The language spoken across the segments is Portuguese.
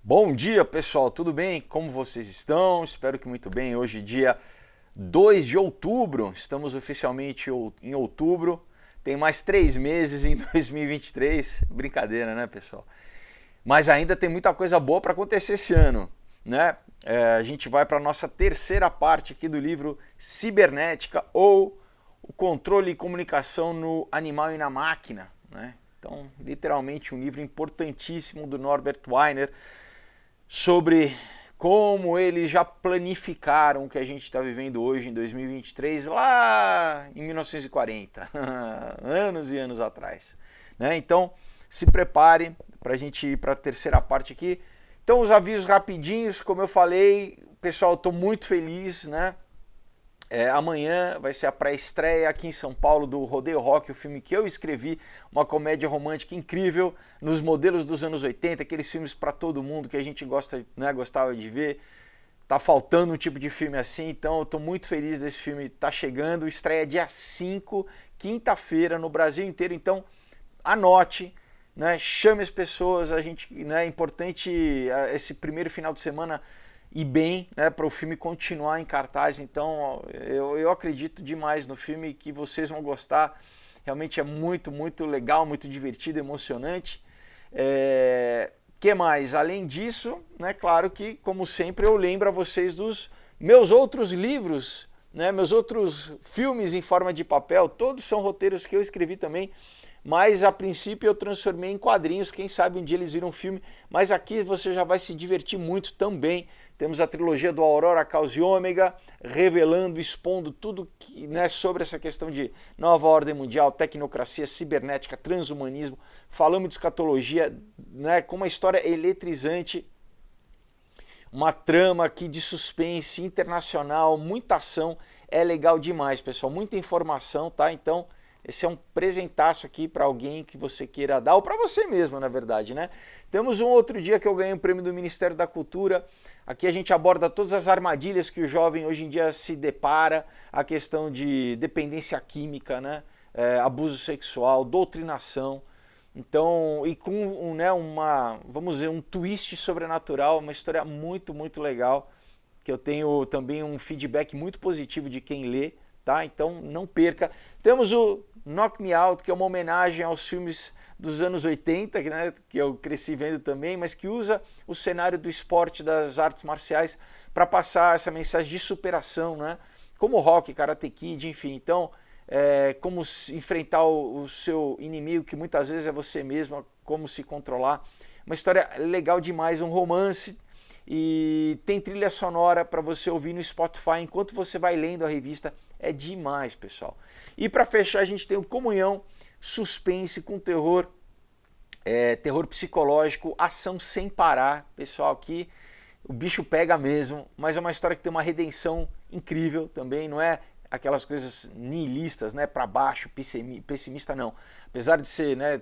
Bom dia, pessoal, tudo bem? Como vocês estão? Espero que muito bem. Hoje, dia 2 de outubro, estamos oficialmente em outubro. Tem mais 3 meses em 2023. Brincadeira, né, pessoal? Mas ainda tem muita coisa boa para acontecer esse ano, né? A gente vai para a nossa terceira parte aqui do livro Cibernética ou o controle e comunicação no animal e na máquina, né? Então, literalmente um livro importantíssimo do Norbert Wiener, sobre como eles já planificaram o que a gente está vivendo hoje em 2023, lá em 1940, anos e anos atrás, né? Então, se prepare para a gente ir para a terceira parte aqui. Então, os avisos rapidinhos, como eu falei, pessoal, estou muito feliz, né? Amanhã vai ser a pré-estreia aqui em São Paulo do Rodeio Rock, o filme que eu escrevi, uma comédia romântica incrível, nos modelos dos anos 80, aqueles filmes para todo mundo que a gente gosta, né, gostava de ver. Tá faltando um tipo de filme assim, então eu tô muito feliz desse filme tá chegando, estreia dia 5, quinta-feira, no Brasil inteiro, então anote, né, chame as pessoas, a gente, né, é importante esse primeiro final de semana e bem, né, para o filme continuar em cartaz. Então eu acredito demais no filme, que vocês vão gostar. Realmente é muito legal, muito divertido, emocionante. Que mais? Além disso, né, claro que, como sempre, eu lembro a vocês dos meus outros livros, né, meus outros filmes em forma de papel. Todos são roteiros que eu escrevi também, mas a princípio eu transformei em quadrinhos. Quem sabe um dia eles viram filme, mas aqui você já vai se divertir muito também. Temos a trilogia do Aurora, Caos e Ômega, revelando, expondo tudo que, né, sobre essa questão de nova ordem mundial, tecnocracia, cibernética, transhumanismo. Falamos de escatologia, né, com uma história eletrizante, uma trama aqui de suspense internacional, muita ação. É legal demais, pessoal, muita informação, tá? Então, esse é um presentaço aqui para alguém que você queira dar, ou para você mesmo, na verdade, né? Temos um outro dia que eu ganhei um prêmio do Ministério da Cultura. Aqui a gente aborda todas as armadilhas que o jovem hoje em dia se depara, a questão de dependência química, né? Abuso sexual, doutrinação. Então, e com, né, vamos dizer, um twist sobrenatural, uma história muito legal, que eu tenho também um feedback muito positivo de quem lê, tá? Então não perca. Temos o Knock Me Out, que é uma homenagem aos filmes dos anos 80, né, que eu cresci vendo também, mas que usa o cenário do esporte, das artes marciais, para passar essa mensagem de superação, né? Como Rock, Karate Kid, enfim. Então, como enfrentar o seu inimigo, que muitas vezes é você mesmo, como se controlar. Uma história legal demais, um romance, e tem trilha sonora para você ouvir no Spotify enquanto você vai lendo a revista. É demais, pessoal. E para fechar, a gente tem o Comunhão, suspense com terror, terror psicológico, ação sem parar. Pessoal, aqui o bicho pega mesmo, mas é uma história que tem uma redenção incrível também, não é aquelas coisas nihilistas, né, para baixo, pessimista não. Apesar de ser, né,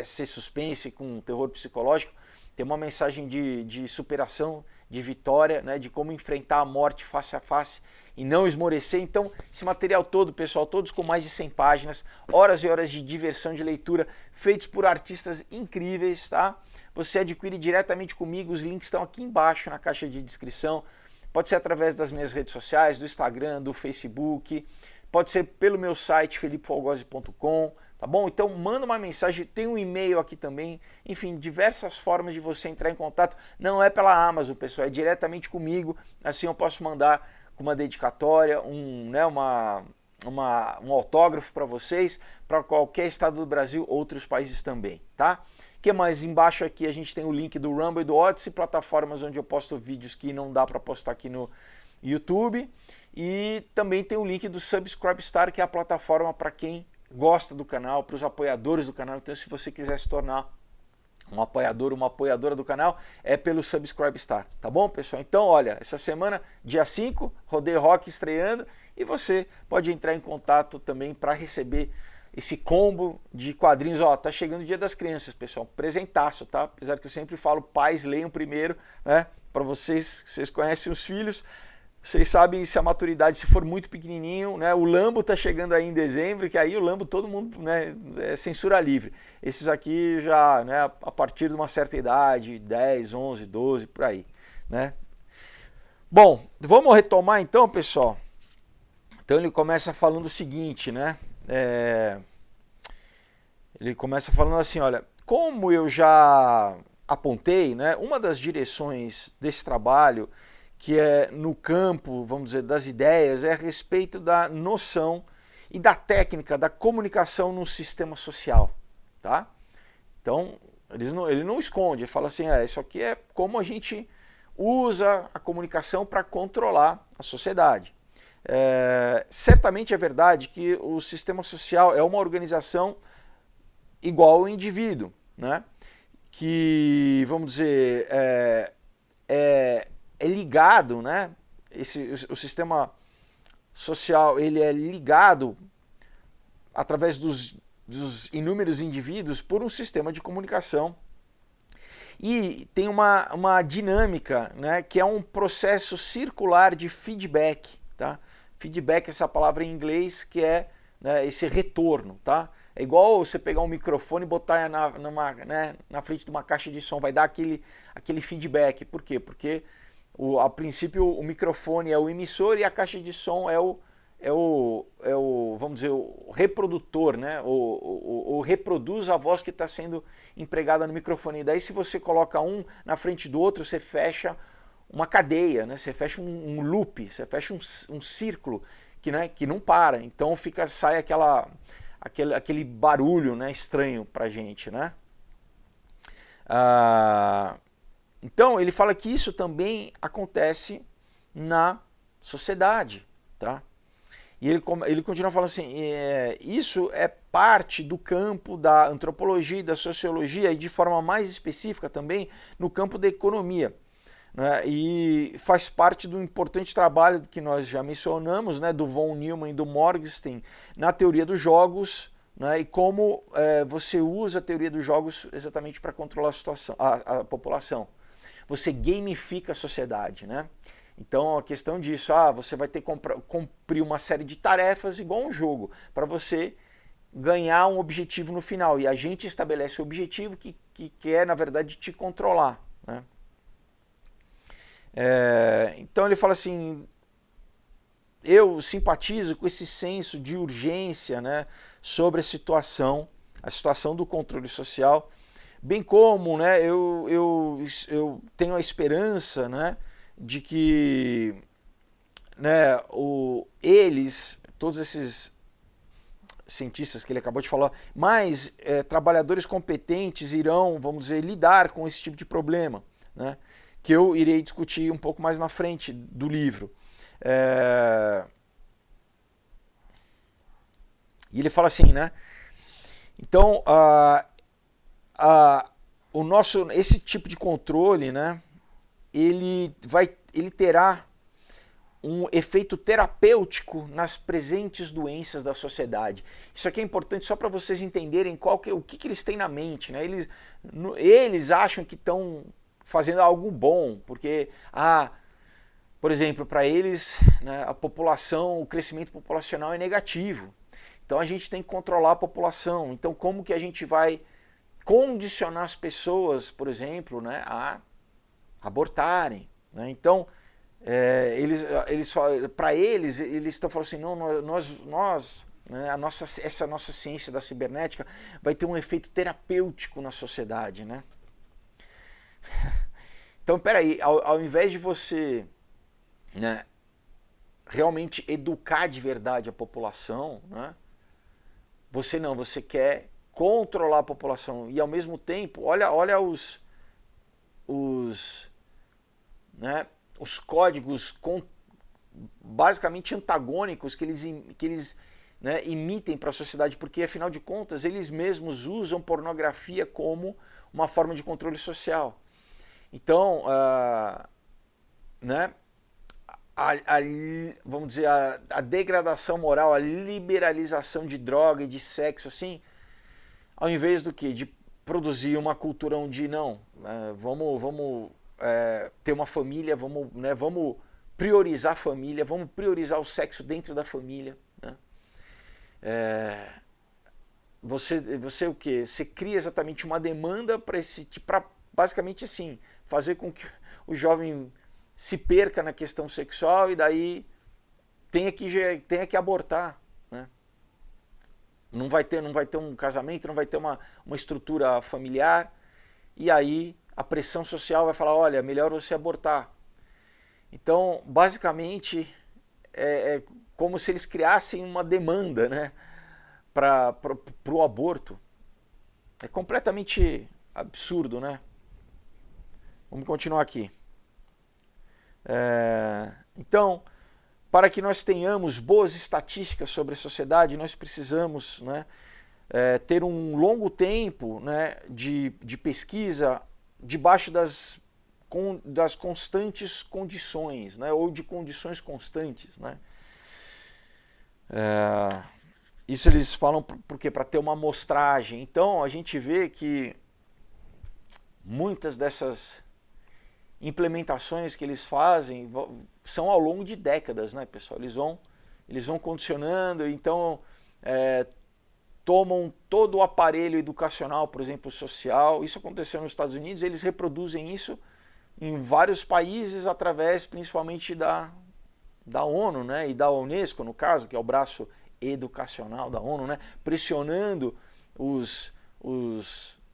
ser suspense com terror psicológico, tem uma mensagem de superação, de vitória, né, de como enfrentar a morte face a face e não esmorecer. Então, esse material todo, pessoal, todos com mais de 100 páginas, horas e horas de diversão, de leitura, feitos por artistas incríveis, tá? Você adquire diretamente comigo, os links estão aqui embaixo na caixa de descrição. Pode ser através das minhas redes sociais, do Instagram, do Facebook, pode ser pelo meu site felipefolgose.com, tá bom? Então manda uma mensagem, tem um e-mail aqui também, enfim, diversas formas de você entrar em contato. Não é pela Amazon, pessoal, é diretamente comigo, assim eu posso mandar com uma dedicatória, um autógrafo para vocês, para qualquer estado do Brasil, outros países também, tá? O que mais? Embaixo aqui a gente tem o link do Rumble e do Odyssey, plataformas onde eu posto vídeos que não dá para postar aqui no YouTube. E também tem o link do Subscribestar, que é a plataforma para quem gosta do canal, para os apoiadores do canal. Então, se você quiser se tornar um apoiador, uma apoiadora do canal, é pelo Subscribestar, tá bom, pessoal? Então, olha, essa semana, dia 5, Rodeio Rock estreando, e você pode entrar em contato também para receber esse combo de quadrinhos. Ó, tá chegando o Dia das Crianças, pessoal, presentaço, tá? Apesar que eu sempre falo, pais leiam primeiro, né? Para vocês conhecem os filhos, vocês sabem se a maturidade, se for muito pequenininho, né? O Lambo tá chegando aí em dezembro, que aí o Lambo todo mundo, né, é censura livre. Esses aqui já, né, a partir de uma certa idade, 10, 11, 12, por aí, né? Bom, vamos retomar então, pessoal. Então ele começa falando o seguinte, né? Ele começa falando assim, olha, como eu já apontei, né, uma das direções desse trabalho, que é no campo, vamos dizer, das ideias, é a respeito da noção e da técnica da comunicação no sistema social, tá? Então, ele não esconde, ele fala assim, isso aqui é como a gente usa a comunicação para controlar a sociedade. Certamente é verdade que o sistema social é uma organização igual ao indivíduo, né? Que, vamos dizer, é ligado, né? O sistema social ele é ligado através dos inúmeros indivíduos por um sistema de comunicação. E tem uma dinâmica, né, que é um processo circular de feedback. Tá? Feedback é essa palavra em inglês que é, né, esse retorno. Tá? É igual você pegar um microfone e botar na frente de uma caixa de som, vai dar aquele feedback. Por quê? Porque a princípio o microfone é o emissor e a caixa de som é o vamos dizer, o reprodutor, né? O reproduz a voz que está sendo empregada no microfone. E daí se você coloca um na frente do outro, você fecha uma cadeia, né? Você fecha um loop, você fecha um círculo que, né, que não para. Então sai aquele barulho, né, estranho pra gente, né? Então ele fala que isso também acontece na sociedade, tá? E ele continua falando assim, isso é parte do campo da antropologia e da sociologia e de forma mais específica também no campo da economia, né? E faz parte do importante trabalho que nós já mencionamos, né, do von Neumann e do Morgenstern na teoria dos jogos, né, e como você usa a teoria dos jogos exatamente para controlar a população. Você gamifica a sociedade, né? Então a questão disso, você vai ter que cumprir uma série de tarefas igual um jogo, para você ganhar um objetivo no final. E a gente estabelece o objetivo que quer, na verdade, te controlar, né? Então ele fala assim, eu simpatizo com esse senso de urgência, né, sobre a situação do controle social, bem como, né, eu tenho a esperança, né, de que, né, todos esses cientistas que ele acabou de falar, mais trabalhadores competentes irão, vamos dizer, lidar com esse tipo de problema, né, que eu irei discutir um pouco mais na frente do livro. E ele fala assim, né? Então, esse tipo de controle, né, ele terá um efeito terapêutico nas presentes doenças da sociedade. Isso aqui é importante só para vocês entenderem o que eles têm na mente, né? Eles acham que estão fazendo algo bom, porque, por exemplo, para eles, né, o crescimento populacional é negativo. Então a gente tem que controlar a população. Então como que a gente vai condicionar as pessoas, por exemplo, né, a abortarem, né? Então para eles estão falando assim, não, nós né, essa nossa ciência da cibernética vai ter um efeito terapêutico na sociedade, né? Então, peraí, ao invés de você, né, realmente educar de verdade a população, né, você quer controlar a população e ao mesmo tempo, olha né, os códigos basicamente antagônicos que eles né, emitem para a sociedade, porque afinal de contas eles mesmos usam pornografia como uma forma de controle social. Então, né, vamos dizer, a degradação moral, a liberalização de droga e de sexo, assim, ao invés do que? De produzir uma cultura onde não, vamos ter uma família, vamos priorizar a família, vamos priorizar o sexo dentro da família, né? Você o quê? Você cria exatamente uma demanda para basicamente assim, fazer com que o jovem se perca na questão sexual e daí tenha que abortar, né? Não vai ter um casamento, não vai ter uma estrutura familiar, e aí a pressão social vai falar, olha, melhor você abortar. Então, basicamente, é como se eles criassem uma demanda, né, para o aborto. É completamente absurdo, né? Vamos continuar aqui. Então, para que nós tenhamos boas estatísticas sobre a sociedade, nós precisamos, né, ter um longo tempo, né, de pesquisa debaixo das constantes condições, né, ou de condições constantes, né. Isso eles falam porque para ter uma amostragem. Então a gente vê que muitas dessas implementações que eles fazem são ao longo de décadas, né, pessoal? Eles vão condicionando, então tomam todo o aparelho educacional, por exemplo, social. Isso aconteceu nos Estados Unidos, eles reproduzem isso em vários países através principalmente da ONU, né, e da Unesco, no caso, que é o braço educacional da ONU, né, pressionando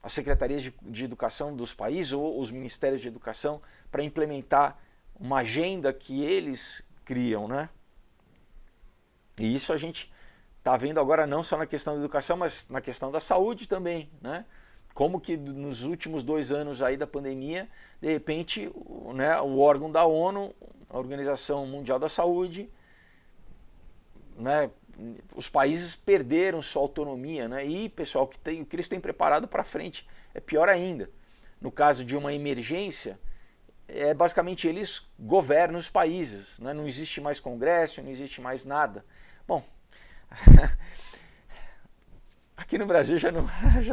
as secretarias de educação dos países ou os ministérios de educação para implementar uma agenda que eles criam, né? E isso a gente está vendo agora não só na questão da educação, mas na questão da saúde também, né? Como que nos últimos 2 anos aí da pandemia, de repente, né, o órgão da ONU, a Organização Mundial da Saúde, né, os países perderam sua autonomia, né? E, pessoal, o que eles têm preparado para frente é pior ainda. No caso de uma emergência, basicamente eles governam os países, né? Não existe mais congresso, não existe mais nada. Bom, aqui no Brasil já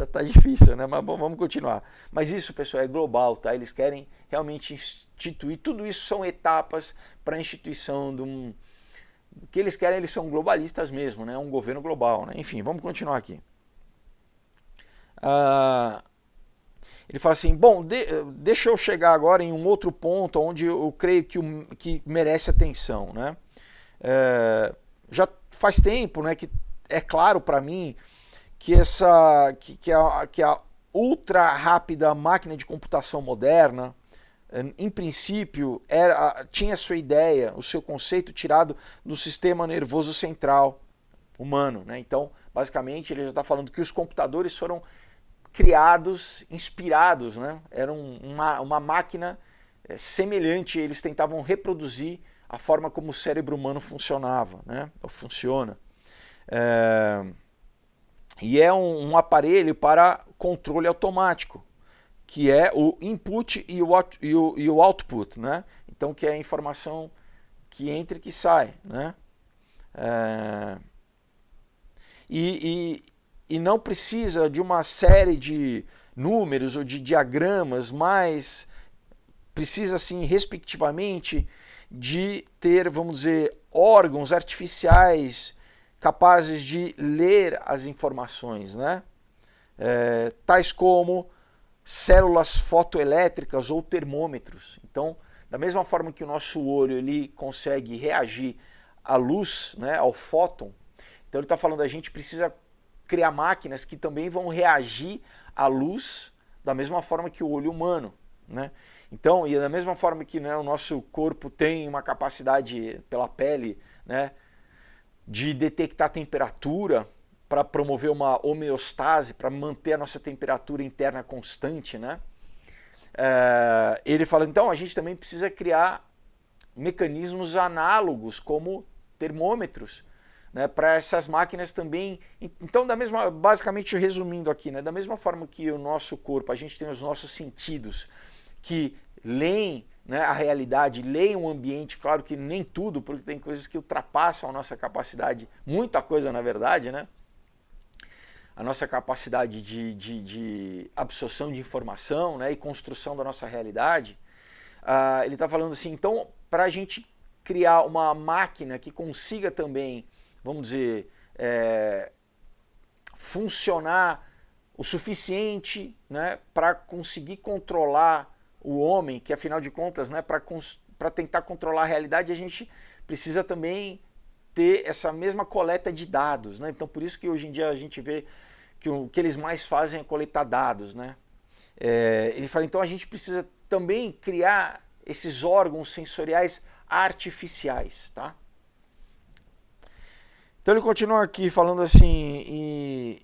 está difícil, né? Mas bom, vamos continuar. Mas isso, pessoal, é global, tá? Eles querem realmente instituir, tudo isso são etapas para a instituição de um... O que eles querem, eles são globalistas mesmo, né? Um governo global, né? Enfim, vamos continuar aqui. Ele fala assim, bom, deixa eu chegar agora em um outro ponto onde eu creio que merece atenção, né? Já faz tempo, né, que é claro para mim que a ultra rápida máquina de computação moderna, em princípio, tinha a sua ideia, o seu conceito tirado do sistema nervoso central humano, né? Então, basicamente, ele já está falando que os computadores foram criados, inspirados, né? Era uma máquina semelhante, eles tentavam reproduzir a forma como o cérebro humano funcionava, né? Ou funciona. E é um aparelho para controle automático, que é o input e o output, né? Então, que é a informação que entra e que sai, né? E não precisa de uma série de números ou de diagramas, mas precisa, assim, respectivamente, de ter, vamos dizer, órgãos artificiais capazes de ler as informações, né? Tais como células fotoelétricas ou termômetros. Então, da mesma forma que o nosso olho ele consegue reagir à luz, né, ao fóton, então ele está falando a gente precisa criar máquinas que também vão reagir à luz da mesma forma que o olho humano, né? Então, e da mesma forma que, né, o nosso corpo tem uma capacidade pela pele, né, de detectar temperatura para promover uma homeostase, para manter a nossa temperatura interna constante, né? Ele fala, então a gente também precisa criar mecanismos análogos como termômetros, né, para essas máquinas também. Então, basicamente resumindo aqui, né, da mesma forma que o nosso corpo, a gente tem os nossos sentidos que leem, né, a realidade, leem o ambiente, claro que nem tudo, porque tem coisas que ultrapassam a nossa capacidade, muita coisa na verdade, né? A nossa capacidade de absorção de informação, né, e construção da nossa realidade. Ele está falando assim, então, para a gente criar uma máquina que consiga também, vamos dizer, funcionar o suficiente, né, para conseguir controlar o homem, que afinal de contas, né, para tentar controlar a realidade, a gente precisa também ter essa mesma coleta de dados, né? Então por isso que hoje em dia a gente vê que o que eles mais fazem é coletar dados, né? Ele fala, então a gente precisa também criar esses órgãos sensoriais artificiais, tá? Então ele continua aqui falando assim,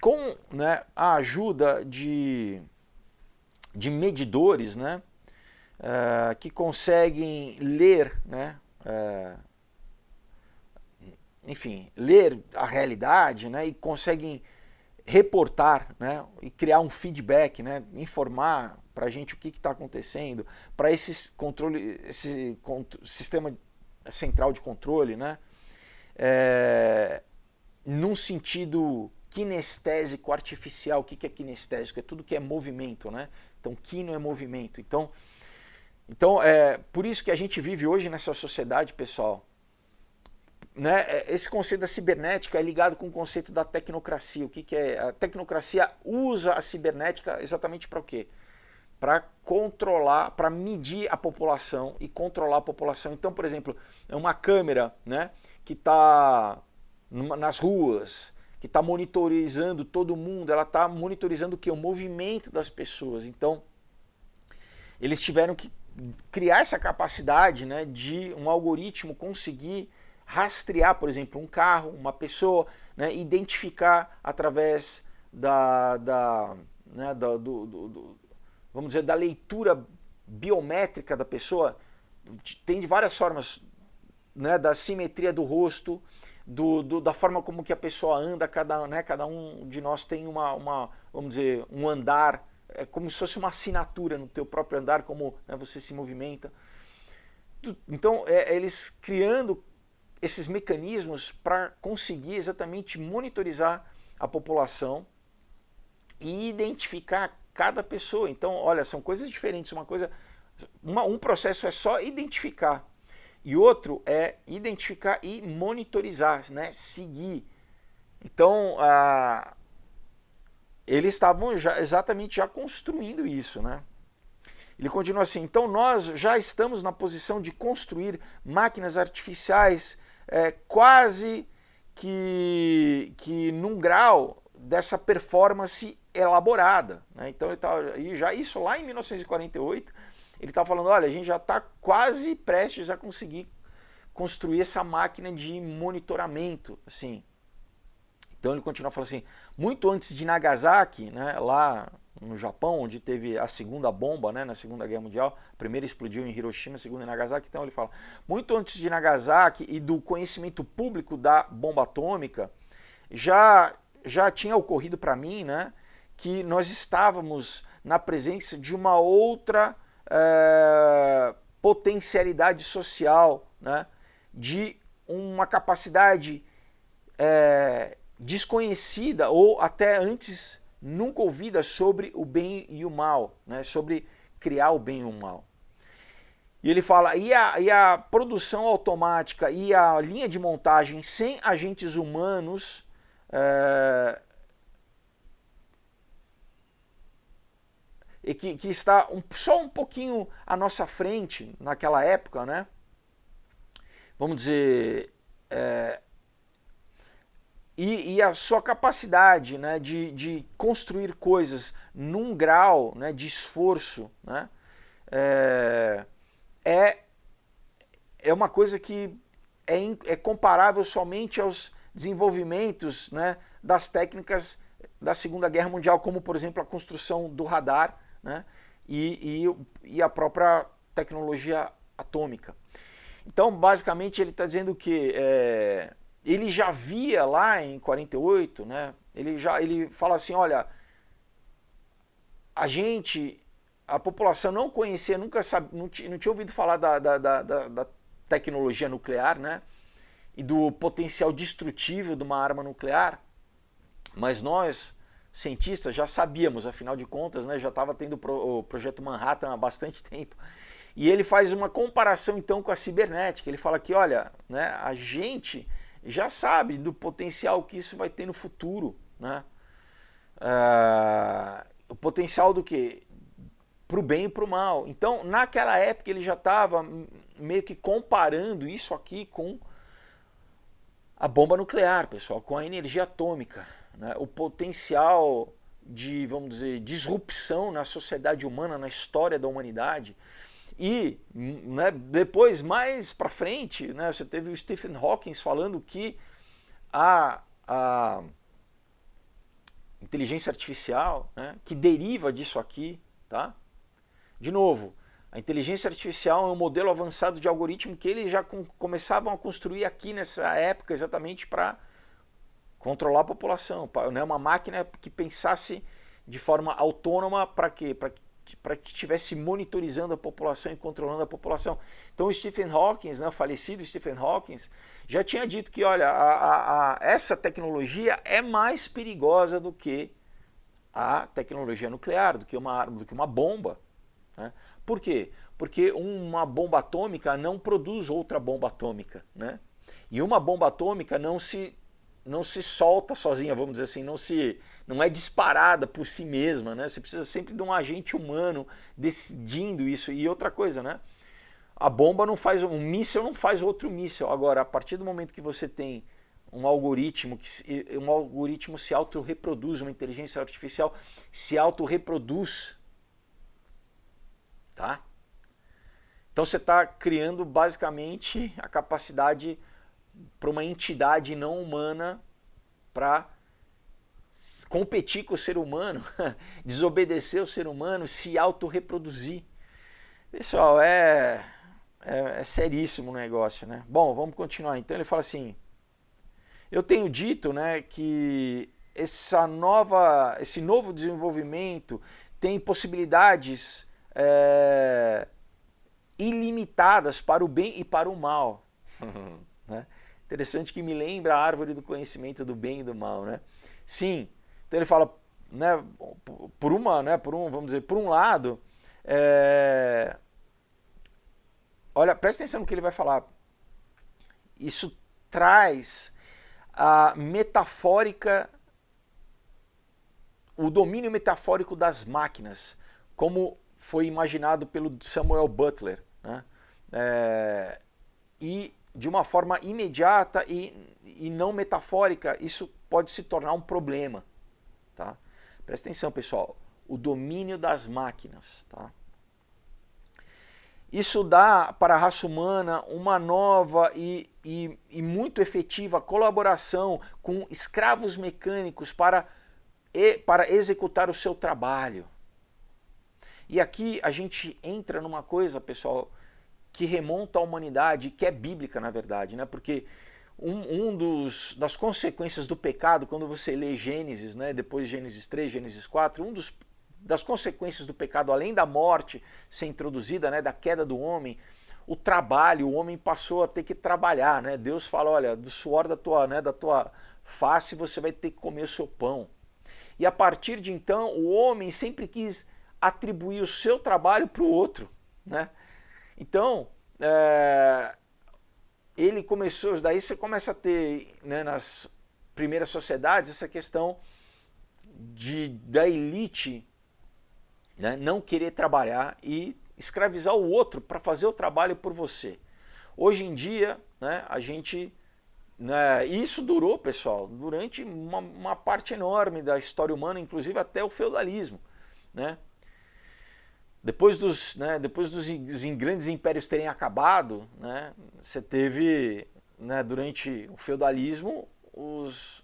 com, né, a ajuda de medidores, né, que conseguem ler, né, enfim, ler a realidade, né, e conseguem reportar, né, e criar um feedback, né, informar para a gente o que está acontecendo, para esse sistema central de controle, né, num sentido kinestésico artificial. O que é kinestésico? É tudo que é movimento, né? Então, kino é movimento. Então por isso que a gente vive hoje nessa sociedade, pessoal, né? Esse conceito da cibernética é ligado com o conceito da tecnocracia. O que é? A tecnocracia usa a cibernética exatamente para o quê? Para controlar, para medir a população e controlar a população. Então, por exemplo, é uma câmera, né, que está nas ruas, que está monitorizando todo mundo, ela está monitorizando o que? O movimento das pessoas. Então, eles tiveram que criar essa capacidade, né, de um algoritmo conseguir rastrear, por exemplo, um carro, uma pessoa, né, identificar através né, vamos dizer, da leitura biométrica da pessoa. Tem de várias formas, né, da simetria do rosto, da forma como que a pessoa anda, cada um de nós tem vamos dizer, um andar, é como se fosse uma assinatura no teu próprio andar, como, né, você se movimenta. Então, eles criando esses mecanismos para conseguir exatamente monitorizar a população e identificar cada pessoa. Então, olha, são coisas diferentes. Um processo é só identificar, e outro é identificar e monitorizar, né? Seguir. Então, eles estavam exatamente já construindo isso, né? Ele continua assim, então nós já estamos na posição de construir máquinas artificiais quase que num grau dessa performance elaborada, né? Então já isso lá em 1948, ele está falando, olha, a gente já está quase prestes a conseguir construir essa máquina de monitoramento, assim. Então ele continua falando assim, muito antes de Nagasaki, né, lá no Japão, onde teve a segunda bomba, né, na Segunda Guerra Mundial, a primeira explodiu em Hiroshima, a segunda em Nagasaki. Então ele fala, muito antes de Nagasaki e do conhecimento público da bomba atômica, já tinha ocorrido para mim, né, que nós estávamos na presença de uma outra potencialidade social, né, de uma capacidade desconhecida ou até antes nunca ouvida sobre o bem e o mal, né? Sobre criar o bem e o mal. E ele fala, e a produção automática e a linha de montagem sem agentes humanos e que está só um pouquinho à nossa frente naquela época, né? Vamos dizer, e a sua capacidade, né, de construir coisas num grau, né, de esforço, né, é uma coisa que é comparável somente aos desenvolvimentos, né, das técnicas da Segunda Guerra Mundial, como, por exemplo, a construção do radar, né, e a própria tecnologia atômica. Então, basicamente, ele está dizendo que ele já via lá em 48, né, ele fala assim, olha, a população não conhecia, nunca não tinha ouvido falar da tecnologia nuclear, né, e do potencial destrutivo de uma arma nuclear, mas nós, cientistas, já sabíamos, afinal de contas, né, já estava tendo o projeto Manhattan há bastante tempo. E ele faz uma comparação então com a cibernética. Ele fala que, olha, né, a gente já sabe do potencial que isso vai ter no futuro, né? O potencial do quê? Para o bem e para o mal. Então, naquela época ele já estava meio que comparando isso aqui com a bomba nuclear, pessoal, com a energia atômica, né? O potencial de, vamos dizer, disrupção na sociedade humana, na história da humanidade. E, né, depois, mais para frente, né, você teve o Stephen Hawking falando que a inteligência artificial, né, que deriva disso aqui, tá? De novo, a inteligência artificial é um modelo avançado de algoritmo que eles já começavam a construir aqui nessa época exatamente para controlar a população, né? Uma máquina que pensasse de forma autônoma para quê? Para que estivesse monitorizando a população e controlando a população. Então o Stephen Hawking, né, o falecido Stephen Hawking, já tinha dito que, olha, essa tecnologia é mais perigosa do que a tecnologia nuclear, do que uma arma, do que uma bomba. Né? Por quê? Porque uma bomba atômica não produz outra bomba atômica. Né? E uma bomba atômica não se solta sozinha, vamos dizer assim, não é disparada por si mesma, né? Você precisa sempre de um agente humano decidindo isso. E outra coisa, né? A bomba não faz, um míssil não faz outro míssil. Agora, a partir do momento que você tem um algoritmo se autorreproduz, uma inteligência artificial se autorreproduz, tá? Então você está criando basicamente a capacidade para uma entidade não humana para competir com o ser humano, desobedecer o ser humano, se autorreproduzir. Pessoal, é seríssimo o negócio, né? Bom, vamos continuar. Então ele fala assim, eu tenho dito, né, que esse novo desenvolvimento tem possibilidades ilimitadas para o bem e para o mal. Né? Interessante que me lembra a árvore do conhecimento do bem e do mal, né? Sim. Então ele fala, né, vamos dizer, por um lado, olha, presta atenção no que ele vai falar. Isso traz a metafórica, o domínio metafórico das máquinas, como foi imaginado pelo Samuel Butler, né? E de uma forma imediata e não metafórica, isso pode se tornar um problema. Tá? Presta atenção, pessoal. O domínio das máquinas. Tá? Isso dá para a raça humana uma nova e muito efetiva colaboração com escravos mecânicos para executar o seu trabalho. E aqui a gente entra numa coisa, pessoal, que remonta à humanidade, que é bíblica, na verdade, né? Porque das consequências do pecado, quando você lê Gênesis, né? Depois Gênesis 3, Gênesis 4, das consequências do pecado, além da morte ser introduzida, né? Da queda do homem, o trabalho, o homem passou a ter que trabalhar, né? Deus fala, olha, do suor da tua face você vai ter que comer o seu pão. E a partir de então, o homem sempre quis atribuir o seu trabalho para o outro, né? Então, ele começou, daí você começa a ter, né, nas primeiras sociedades essa questão da elite, né, não querer trabalhar e escravizar o outro para fazer o trabalho por você. Hoje em dia, né, a gente, né, isso durou, pessoal, durante uma parte enorme da história humana, inclusive até o feudalismo, né? Depois dos grandes impérios terem acabado, né, você teve, né, durante o feudalismo os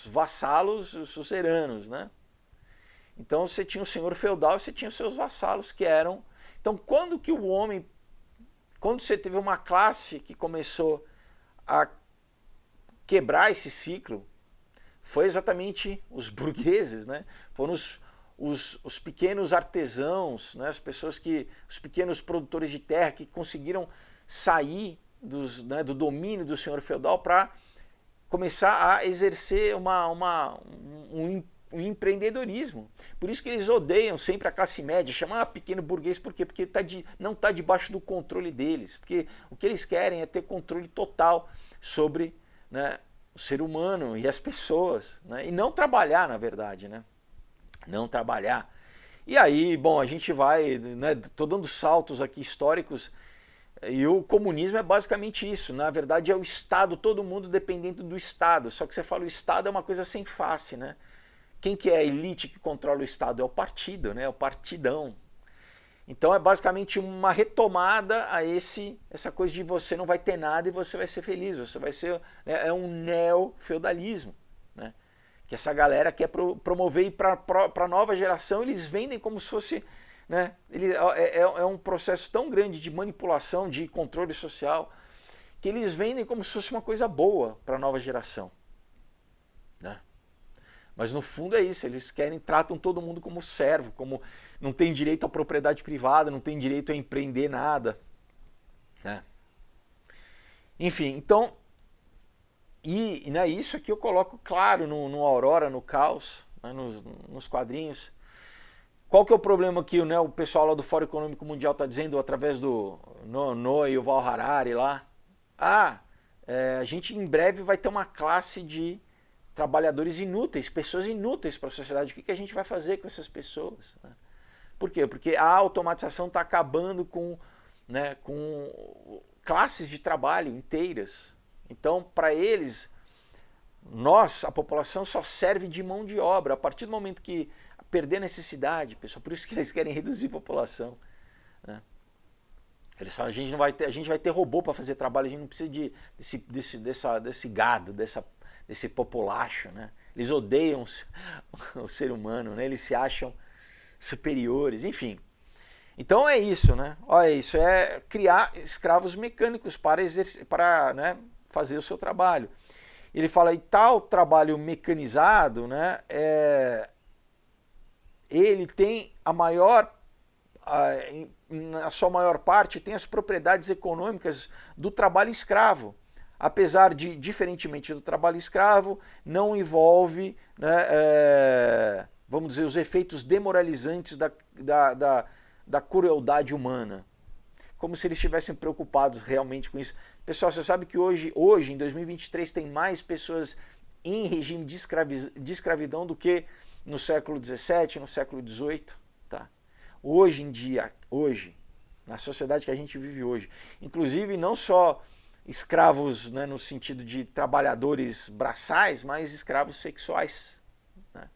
vassalos, os suzeranos, né? Então você tinha o senhor feudal e você tinha os seus vassalos que eram... Então quando você teve uma classe que começou a quebrar esse ciclo, foi exatamente os burgueses, né? Foram os pequenos artesãos, né, os pequenos produtores de terra que conseguiram sair do domínio do senhor feudal para começar a exercer o empreendedorismo. Por isso que eles odeiam sempre a classe média, chamam pequeno burguês, por quê? Porque não está debaixo do controle deles. Porque o que eles querem é ter controle total sobre, né, o ser humano e as pessoas, né, e não trabalhar, na verdade, né? Não trabalhar. E aí, bom, a gente vai, né, tô dando saltos aqui históricos, e o comunismo é basicamente isso. Na verdade é o Estado, todo mundo dependendo do Estado. Só que você fala o Estado é uma coisa sem face, né? Quem que é a elite que controla o Estado? É o partido, né? É o partidão. Então é basicamente uma retomada a essa coisa de você não vai ter nada e você vai ser feliz. Você vai ser, né, é um neo-feudalismo, né? Que essa galera quer promover para a nova geração, eles vendem como se fosse, né, é um processo tão grande de manipulação, de controle social, que eles vendem como se fosse uma coisa boa para a nova geração, né? Mas no fundo é isso, eles tratam todo mundo como servo, como não tem direito à propriedade privada, não tem direito a empreender nada, né? Enfim, então, né, isso aqui eu coloco claro no Aurora, no Caos, né, nos quadrinhos. Qual que é o problema que, né, o pessoal lá do Fórum Econômico Mundial está dizendo através do Noah e o Val Harari lá? A gente em breve vai ter uma classe de trabalhadores inúteis, pessoas inúteis para a sociedade. O que a gente vai fazer com essas pessoas, né? Por quê? Porque a automatização está acabando com, né, com classes de trabalho inteiras. Então, para eles, a população só serve de mão de obra. A partir do momento que perder a necessidade, pessoal, por isso que eles querem reduzir a população, né? Eles falam, a gente vai ter robô para fazer trabalho, a gente não precisa desse gado, desse populacho, né? Eles odeiam o ser humano, né? Eles se acham superiores, enfim. Então é isso, né? Olha, isso é criar escravos mecânicos para né, fazer o seu trabalho. Ele fala, e tal trabalho mecanizado, né, ele tem na sua maior parte, tem as propriedades econômicas do trabalho escravo. Apesar de, diferentemente do trabalho escravo, não envolve, né, vamos dizer, os efeitos demoralizantes da crueldade humana. Como se eles estivessem preocupados realmente com isso. Pessoal, você sabe que hoje em 2023, tem mais pessoas em regime de escravidão do que no século XVII, no século XVIII. Tá? Hoje em dia, na sociedade que a gente vive hoje, inclusive não só escravos, né, no sentido de trabalhadores braçais, mas escravos sexuais, né?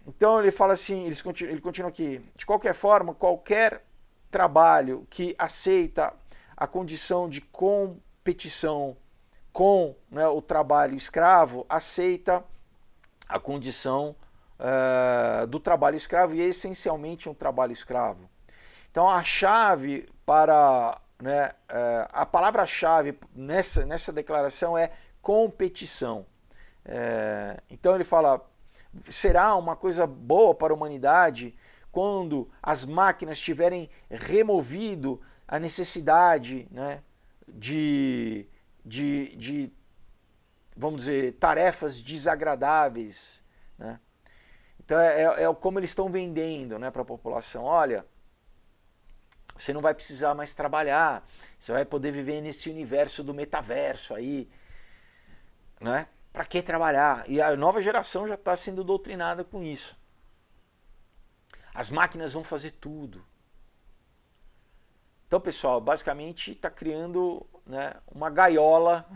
Então ele fala assim, ele continua aqui, de qualquer forma, qualquer trabalho que aceita a condição de competição com, né, o trabalho escravo, aceita a condição do trabalho escravo, e é essencialmente um trabalho escravo. Então a chave para, né, a palavra-chave nessa declaração é competição. Então ele fala, será uma coisa boa para a humanidade quando as máquinas tiverem removido a necessidade, né, de vamos dizer, tarefas desagradáveis, né? Então é como eles estão vendendo, né, para a população. Olha, você não vai precisar mais trabalhar, você vai poder viver nesse universo do metaverso aí, né? Para que trabalhar? E a nova geração já está sendo doutrinada com isso. As máquinas vão fazer tudo. Então, pessoal, basicamente está criando, né, uma gaiola,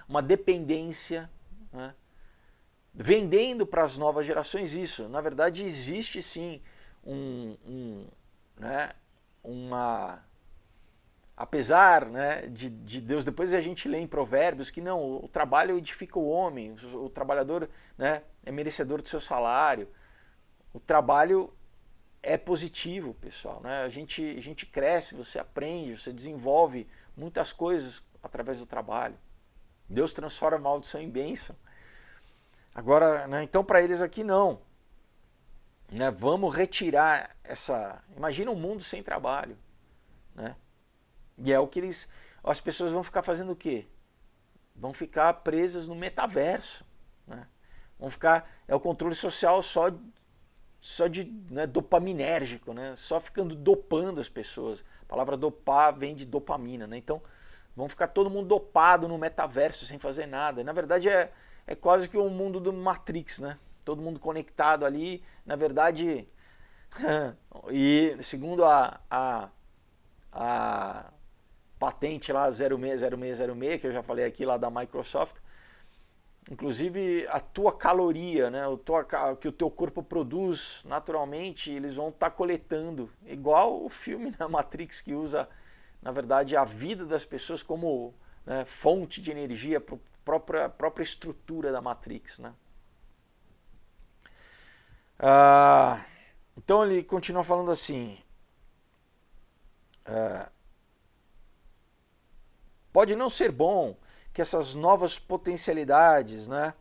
uma dependência, né, vendendo para as novas gerações isso. Na verdade, existe sim né, apesar, né, de Deus, depois a gente lê em Provérbios que não, o trabalho edifica o homem, o trabalhador, né, é merecedor do seu salário. O trabalho é positivo, pessoal, né? A gente cresce, você aprende, você desenvolve muitas coisas através do trabalho. Deus transforma a maldição em bênção. Agora, né, então para eles aqui não, né, vamos retirar essa... Imagina um mundo sem trabalho, né? E é o que as pessoas vão ficar fazendo o quê? Vão ficar presas no metaverso, né? Vão ficar, é o controle social só de, né, dopaminérgico, né? Só ficando dopando as pessoas. A palavra dopar vem de dopamina, né? Então vão ficar todo mundo dopado no metaverso sem fazer nada. E, na verdade é quase que um mundo do Matrix, né? Todo mundo conectado ali, na verdade. E segundo a patente lá 060606, que eu já falei aqui lá da Microsoft, inclusive a tua caloria, né, que o teu corpo produz naturalmente, eles vão estar coletando, igual o filme na Matrix, que usa, na verdade, a vida das pessoas como, né, fonte de energia para a própria estrutura da Matrix, né? Então ele continua falando assim, pode não ser bom que essas novas potencialidades, né,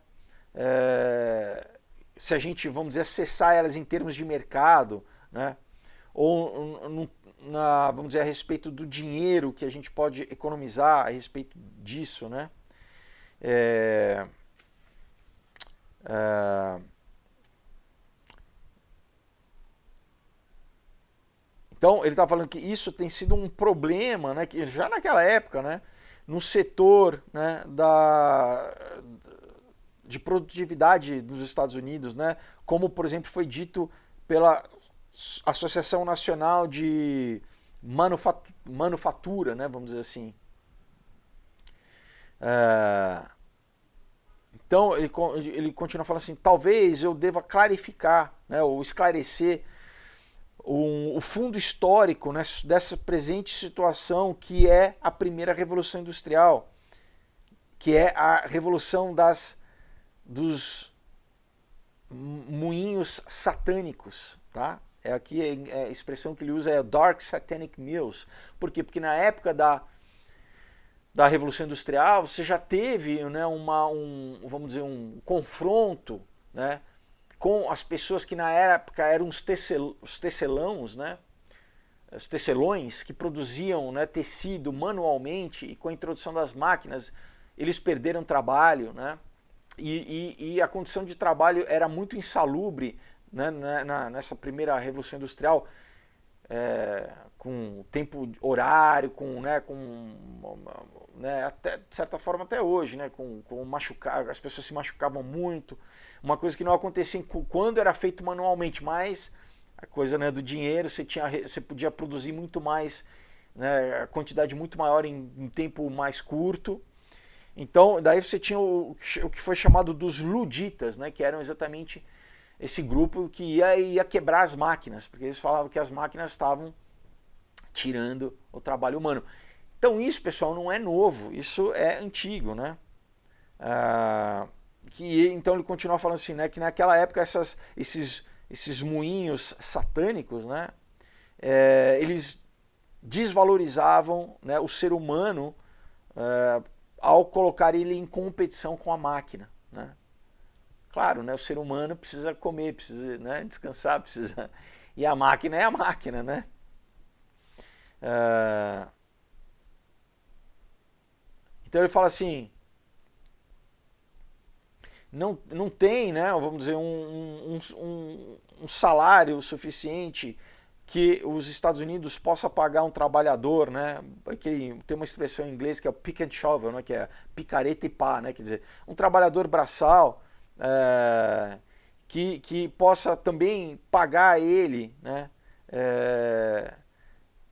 se a gente, vamos dizer, acessar elas em termos de mercado, né, ou vamos dizer, a respeito do dinheiro que a gente pode economizar a respeito disso, né, então ele está falando que isso tem sido um problema, né, que já naquela época, né, no setor, né, de produtividade dos Estados Unidos, né, como por exemplo foi dito pela Associação Nacional de Manufatura, né, vamos dizer assim. Então ele continua falando assim, talvez eu deva clarificar, né, ou esclarecer o fundo histórico, né, dessa presente situação, que é a primeira revolução industrial, que é a revolução dos moinhos satânicos, tá? Aqui a expressão que ele usa é Dark Satanic Mills. Por quê? Porque na época da Revolução Industrial você já teve, né, vamos dizer, um confronto, né, com as pessoas que na época eram os tecelões, né, os tecelões que produziam, né, tecido manualmente, e com a introdução das máquinas eles perderam trabalho, né, e a condição de trabalho era muito insalubre, né, nessa primeira Revolução Industrial, com tempo horário, né, até, de certa forma até hoje, né, com machucar, as pessoas se machucavam muito, uma coisa que não acontecia quando era feito manualmente, mas a coisa, né, do dinheiro, você podia produzir muito mais, né, a quantidade muito maior em um tempo mais curto. Então daí você tinha o que foi chamado dos luditas, né, que eram exatamente esse grupo que ia quebrar as máquinas, porque eles falavam que as máquinas estavam tirando o trabalho humano. Então isso, pessoal, não é novo, isso é antigo, né? Então ele continua falando assim, né, que naquela época esses moinhos satânicos, né, eles desvalorizavam, né, o ser humano ao colocar ele em competição com a máquina, né? Claro, né, o ser humano precisa comer, precisa, né, descansar, precisa, e a máquina é a máquina, né? Então ele fala assim, não tem, né, vamos dizer, um salário suficiente que os Estados Unidos possa pagar um trabalhador, né, que tem uma expressão em inglês que é o pick and shovel, né, que é picareta e pá, né, quer dizer, um trabalhador braçal que possa também pagar ele, né,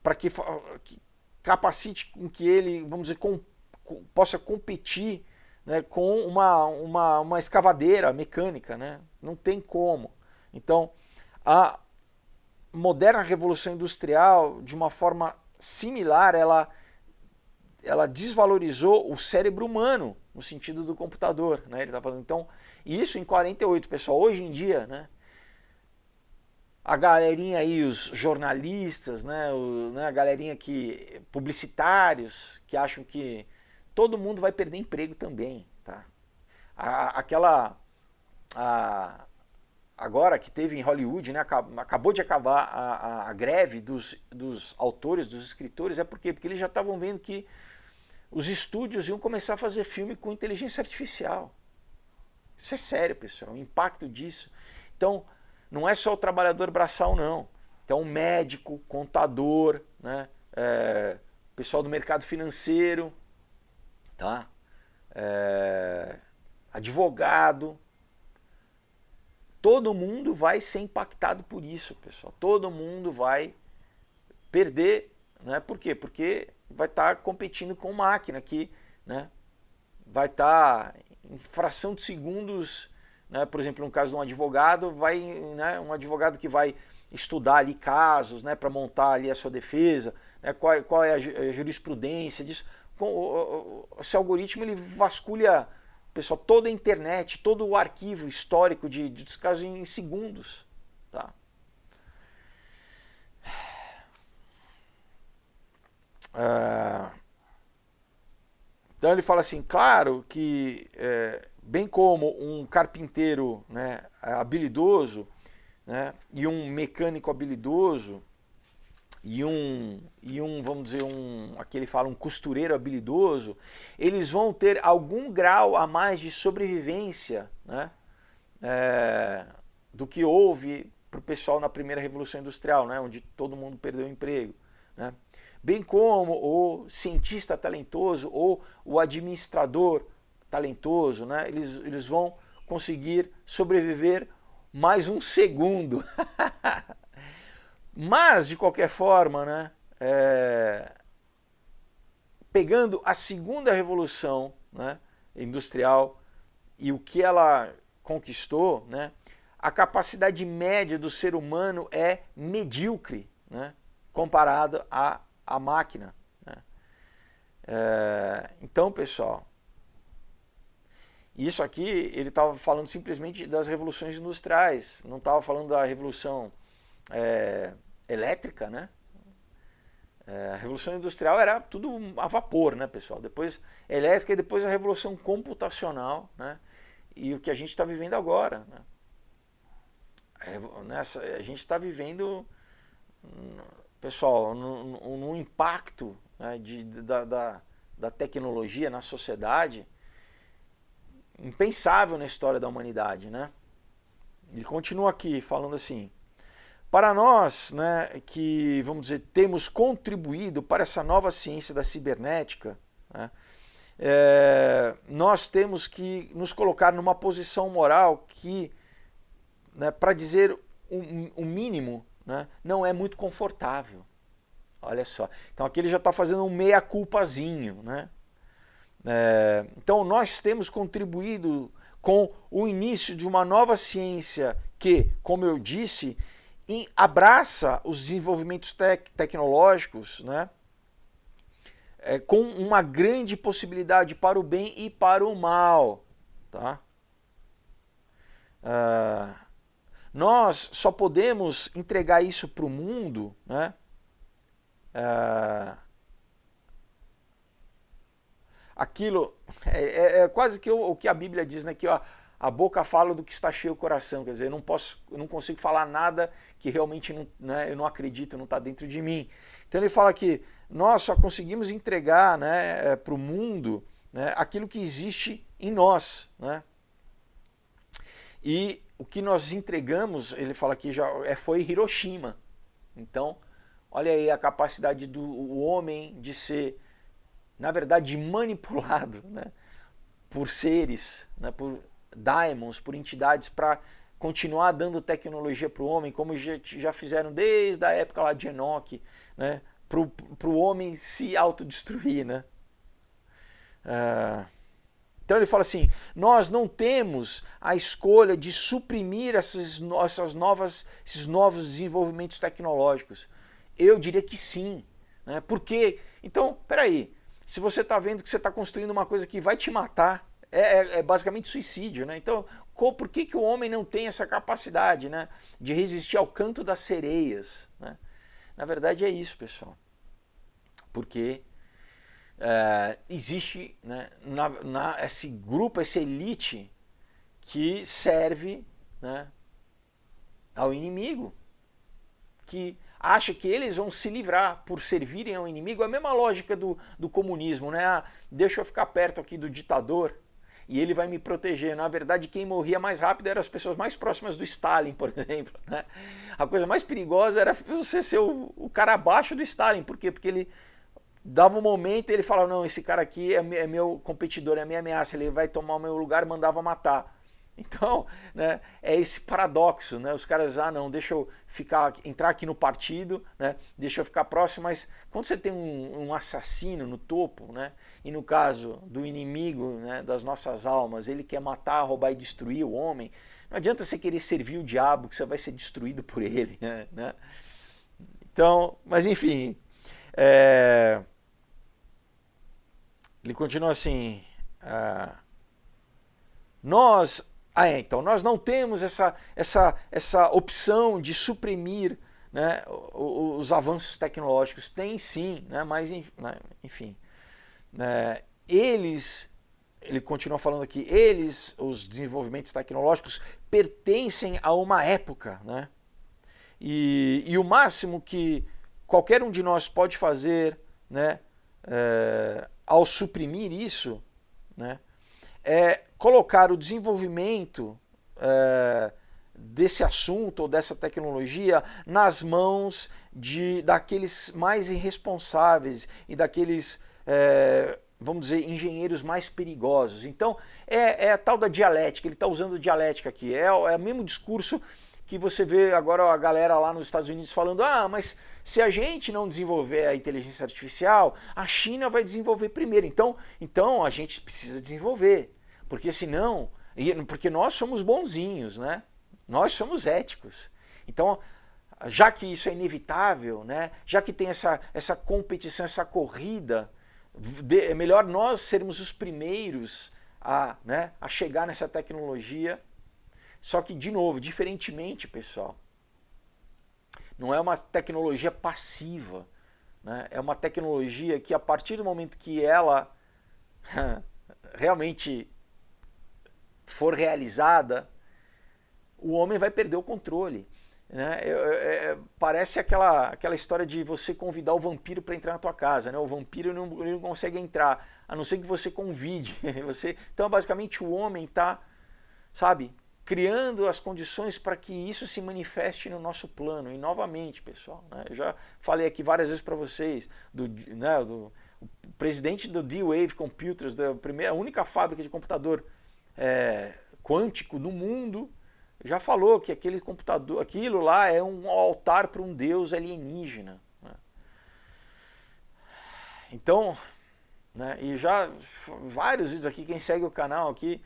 para que capacite com que ele, vamos dizer, possa competir, né, com uma escavadeira mecânica, né? Não tem como. Então, a moderna revolução industrial, de uma forma similar, ela desvalorizou o cérebro humano no sentido do computador, né? Ele tá falando, então, isso em 48, pessoal. Hoje em dia, né, a galerinha aí, os jornalistas, né, a galerinha publicitários, que acham que todo mundo vai perder emprego também, tá? Agora que teve em Hollywood, né, acabou de acabar a greve dos autores, dos escritores, porque eles já estavam vendo que os estúdios iam começar a fazer filme com inteligência artificial. Isso é sério, pessoal, o impacto disso. Então, não é só o trabalhador braçal, não. Então, médico, contador, né? Pessoal do mercado financeiro, tá? Advogado. Todo mundo vai ser impactado por isso, pessoal. Todo mundo vai perder, né? Por quê? Porque vai estar competindo com máquina que, né, vai estar em fração de segundos, né? Por exemplo, no caso de um advogado, né, um advogado que vai estudar ali casos, né, para montar ali a sua defesa, né, qual é a jurisprudência disso. Esse algoritmo ele vasculha, pessoal, toda a internet, todo o arquivo histórico dos casos em segundos, tá? Então ele fala assim, claro que bem como um carpinteiro, né, habilidoso, né, e um mecânico habilidoso e um vamos dizer aqui ele fala um costureiro habilidoso, eles vão ter algum grau a mais de sobrevivência, né, do que houve para o pessoal na primeira revolução industrial, né, onde todo mundo perdeu o emprego, né? Bem como o cientista talentoso ou o administrador talentoso, né? Eles vão conseguir sobreviver mais um segundo. Mas, de qualquer forma, né, pegando a segunda revolução, né, industrial e o que ela conquistou, né, a capacidade média do ser humano é medíocre, né, comparada à máquina, né. Então, pessoal, isso aqui ele estava falando simplesmente das revoluções industriais, não estava falando da revolução elétrica, né? A revolução industrial era tudo a vapor, né, pessoal? Depois elétrica e depois a revolução computacional, né? E o que a gente está vivendo agora, né? A gente está vivendo, pessoal, num impacto, né, da tecnologia na sociedade impensável na história da humanidade, né? Ele continua aqui falando assim: para nós, né, que, vamos dizer, temos contribuído para essa nova ciência da cibernética, né, nós temos que nos colocar numa posição moral que, né, para dizer o mínimo, né, não é muito confortável. Olha só. Então aqui ele já está fazendo um meia-culpazinho, né? Então nós temos contribuído com o início de uma nova ciência que, como eu disse, abraça os desenvolvimentos tecnológicos, né, com uma grande possibilidade para o bem e para o mal. Tá? Nós só podemos entregar isso para o mundo, né, aquilo é quase que o que a Bíblia diz, né, que ó, a boca fala do que está cheio o coração, quer dizer, eu não consigo falar nada que realmente não, né, eu não acredito, não está dentro de mim. Então ele fala que nós só conseguimos entregar, né, para o mundo, né, aquilo que existe em nós, né? E o que nós entregamos, ele fala aqui, foi Hiroshima. Então, olha aí a capacidade do homem de ser, na verdade, manipulado, né, por seres, né, por daimons, por entidades, para continuar dando tecnologia para o homem, como já fizeram desde a época lá de Enoque, né, para o homem se autodestruir, né? Então ele fala assim, nós não temos a escolha de suprimir esses novos desenvolvimentos tecnológicos. Eu diria que sim, né? Porque, então, peraí, se você está vendo que você está construindo uma coisa que vai te matar, é basicamente suicídio, né? Então, por que o homem não tem essa capacidade, né, de resistir ao canto das sereias, né? Na verdade é isso, pessoal. Porque existe, né, esse grupo, essa elite que serve, né, ao inimigo, que acha que eles vão se livrar por servirem ao inimigo. É a mesma lógica do comunismo, né? Deixa eu ficar perto aqui do ditador e ele vai me proteger. Na verdade, quem morria mais rápido eram as pessoas mais próximas do Stalin, por exemplo, né? A coisa mais perigosa era você ser o cara abaixo do Stalin. Por quê? Porque ele dava um momento e ele falava, não, esse cara aqui é meu competidor, é minha ameaça, ele vai tomar o meu lugar, e mandava matar. Então, né, é esse paradoxo, né? Os caras, não, deixa eu entrar aqui no partido, né? Deixa eu ficar próximo, mas quando você tem um assassino no topo, né? E no caso do inimigo, né, das nossas almas, ele quer matar, roubar e destruir o homem, não adianta você querer servir o diabo, que você vai ser destruído por ele, né? Então, mas enfim, ele continua assim, então nós não temos essa opção de suprimir, né, os avanços tecnológicos. Tem sim, né, mas enfim, ele continua falando aqui, os desenvolvimentos tecnológicos, pertencem a uma época, né, e o máximo que qualquer um de nós pode fazer, né, ao suprimir isso, né, é colocar o desenvolvimento desse assunto ou dessa tecnologia nas mãos daqueles mais irresponsáveis e daqueles, vamos dizer, engenheiros mais perigosos. Então, é a tal da dialética, ele está usando dialética aqui, é o mesmo discurso que você vê agora a galera lá nos Estados Unidos falando, mas se a gente não desenvolver a inteligência artificial, a China vai desenvolver primeiro. Então a gente precisa desenvolver. Porque senão, porque nós somos bonzinhos, né? Nós somos éticos. Então, já que isso é inevitável, né? Já que tem essa competição, essa corrida, é melhor nós sermos os primeiros a chegar nessa tecnologia. Só que, de novo, diferentemente, pessoal, não é uma tecnologia passiva, né? É uma tecnologia que, a partir do momento que ela realmente for realizada, o homem vai perder o controle, né? Parece aquela história de você convidar o vampiro para entrar na tua casa, né? O vampiro ele não consegue entrar, a não ser que você convide. Então, basicamente, o homem está, sabe, criando as condições para que isso se manifeste no nosso plano. E, novamente, pessoal, né, eu já falei aqui várias vezes para vocês, o presidente do D-Wave Computers, a única fábrica de computador quântico no mundo, já falou que aquilo lá é um altar para um deus alienígena, né? Então, né, e já vários vídeos aqui, quem segue o canal aqui,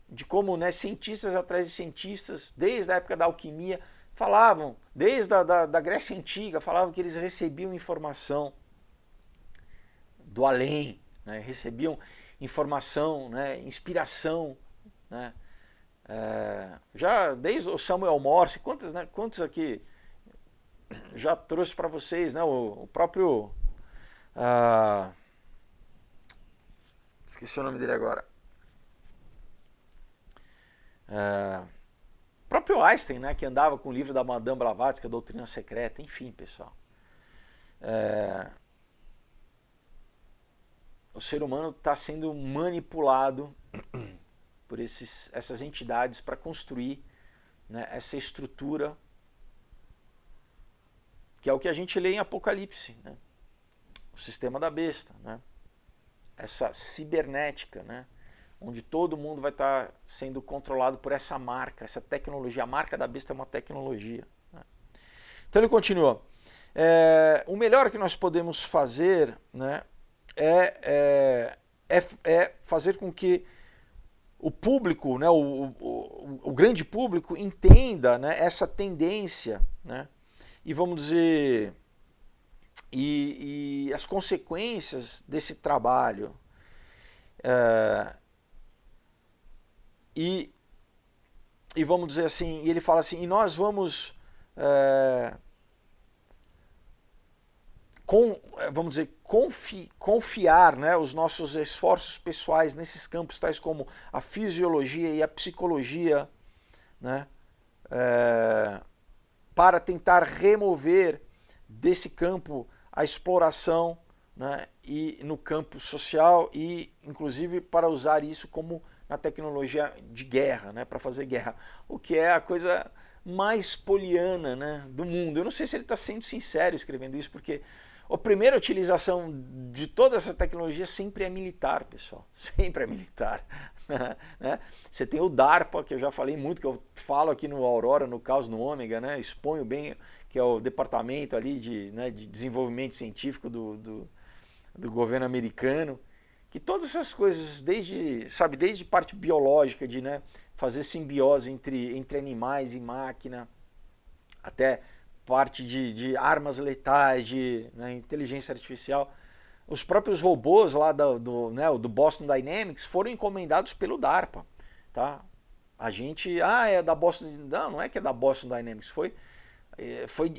de como, né, cientistas atrás de cientistas, desde a época da alquimia, falavam, desde da Grécia Antiga, falavam que eles recebiam informação do além, né, recebiam informação, né, inspiração, né, já desde o Samuel Morse, quantos aqui já trouxe para vocês, né, o próprio, esqueci o nome dele agora, o próprio Einstein, né, que andava com o livro da Madame Blavatsky, a Doutrina Secreta, enfim, pessoal. O ser humano está sendo manipulado por essas entidades para construir, né, essa estrutura, que é o que a gente lê em Apocalipse, né, o sistema da besta, né, essa cibernética, né, onde todo mundo vai estar sendo controlado por essa marca, essa tecnologia. A marca da besta é uma tecnologia, né? Então ele continua. O melhor que nós podemos fazer, né, é fazer com que o público, né, o grande público, entenda, né, essa tendência, né, e vamos dizer, e as consequências desse trabalho. E vamos dizer assim, e ele fala assim, e nós vamos, vamos dizer, confiar, né, os nossos esforços pessoais nesses campos tais como a fisiologia e a psicologia, né, para tentar remover desse campo a exploração, né, e no campo social, e inclusive para usar isso como, na tecnologia de guerra, né, para fazer guerra, o que é a coisa mais poliana, né, do mundo. Eu não sei se ele está sendo sincero escrevendo isso, porque a primeira utilização de toda essa tecnologia sempre é militar, pessoal, sempre é militar. Né? Você tem o DARPA, que eu já falei muito, que eu falo aqui no Aurora, no Caos no Ômega, né? Exponho bem, que é o departamento ali de desenvolvimento científico do governo americano, que todas essas coisas, desde parte biológica, de, né, fazer simbiose entre animais e máquina, até parte de armas letais, né, inteligência artificial. Os próprios robôs lá do Boston Dynamics foram encomendados pelo DARPA. Tá? A gente, é da Boston... Não é que é da Boston Dynamics,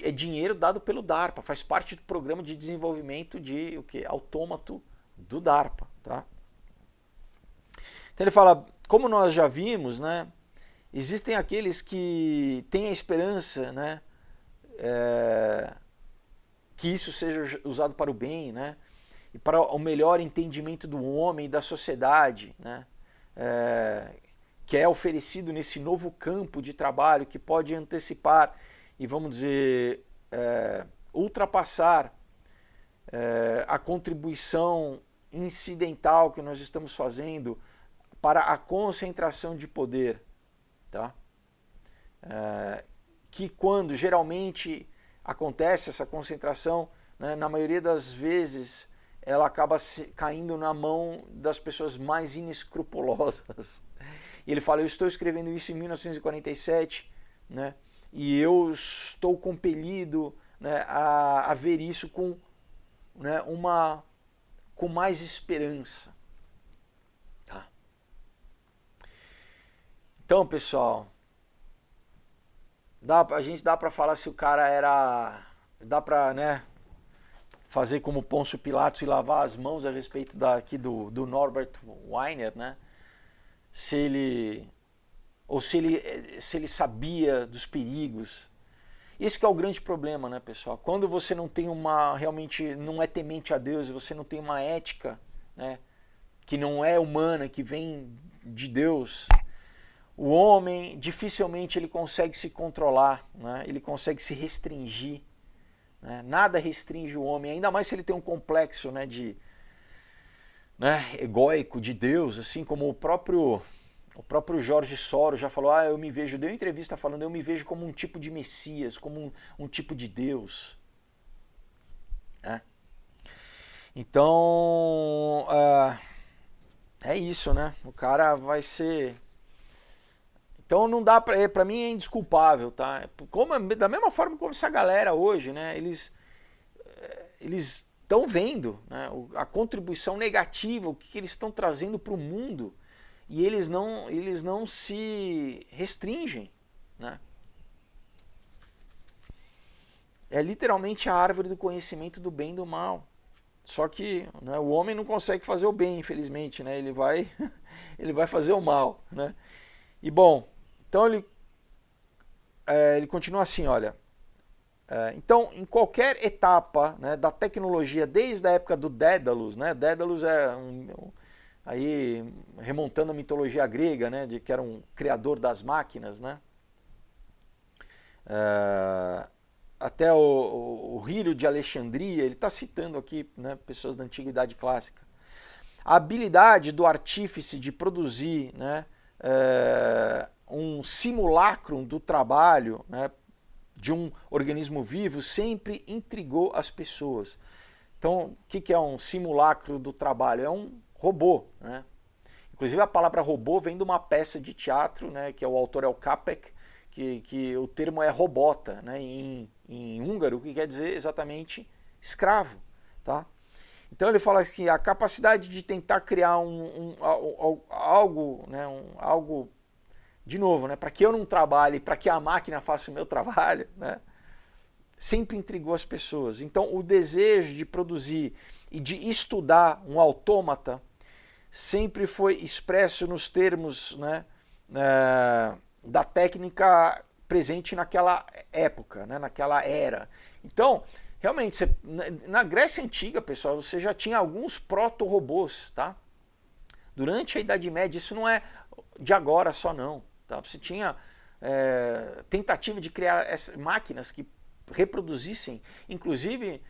é dinheiro dado pelo DARPA, faz parte do programa de desenvolvimento de autômato do DARPA. Tá? Então ele fala, como nós já vimos, né, existem aqueles que têm a esperança, né, que isso seja usado para o bem, né, e para o melhor entendimento do homem e da sociedade, né, que é oferecido nesse novo campo de trabalho que pode antecipar e, vamos dizer, ultrapassar a contribuição incidental que nós estamos fazendo para a concentração de poder, tá? Que quando geralmente acontece essa concentração, né, na maioria das vezes ela acaba caindo na mão das pessoas mais inescrupulosas. E ele fala, eu estou escrevendo isso em 1947, né, e eu estou compelido, né, a ver isso com, né, com mais esperança. Tá? Então, pessoal, a gente dá para falar se o cara era... Dá para, né, fazer como Pôncio Pilatos e lavar as mãos a respeito aqui do Norbert Wiener, né? Se ele sabia dos perigos. Esse que é o grande problema, né, pessoal? Quando você não tem realmente não é temente a Deus, você não tem uma ética, né, que não é humana, que vem de Deus, o homem dificilmente ele consegue se controlar, né? Ele consegue se restringir. Né? Nada restringe o homem, ainda mais se ele tem um complexo, né, egóico de Deus, assim como o próprio Jorge Soros já falou, eu me vejo, deu entrevista falando, eu me vejo como um tipo de Messias, como um tipo de Deus. Né? Então, é isso, né? O cara vai ser... Então não dá para mim é indesculpável, tá? Da mesma forma como essa galera hoje, né? Eles estão vendo, né, a contribuição negativa, o que eles estão trazendo para o mundo, e eles não se restringem, né? É literalmente a árvore do conhecimento do bem e do mal. Só que, né, o homem não consegue fazer o bem, infelizmente, né? Ele vai fazer o mal, né? E bom, então ele continua assim, olha. Então, em qualquer etapa, né, da tecnologia, desde a época do Dédalus, né? Dédalus é aí remontando a mitologia grega, né, que era um criador das máquinas, né? Até o Hírio de Alexandria, ele está citando aqui, né, pessoas da antiguidade clássica. A habilidade do artífice de produzir, né, um simulacro do trabalho, né, de um organismo vivo sempre intrigou as pessoas. Então, o que é um simulacro do trabalho? É um robô, né? Inclusive a palavra robô vem de uma peça de teatro, né, que o autor é o Capek, que o termo é robota, né, em húngaro, que quer dizer exatamente escravo. Tá? Então ele fala que a capacidade de tentar criar algo, né, algo de novo, né, para que eu não trabalhe, para que a máquina faça o meu trabalho, né, sempre intrigou as pessoas. Então o desejo de produzir e de estudar um autômata sempre foi expresso nos termos, né, da técnica presente naquela época, né, naquela era. Então, realmente, na Grécia Antiga, pessoal, você já tinha alguns proto-robôs, tá? Durante a Idade Média, isso não é de agora só não. Tá? Você tinha tentativa de criar máquinas que reproduzissem, inclusive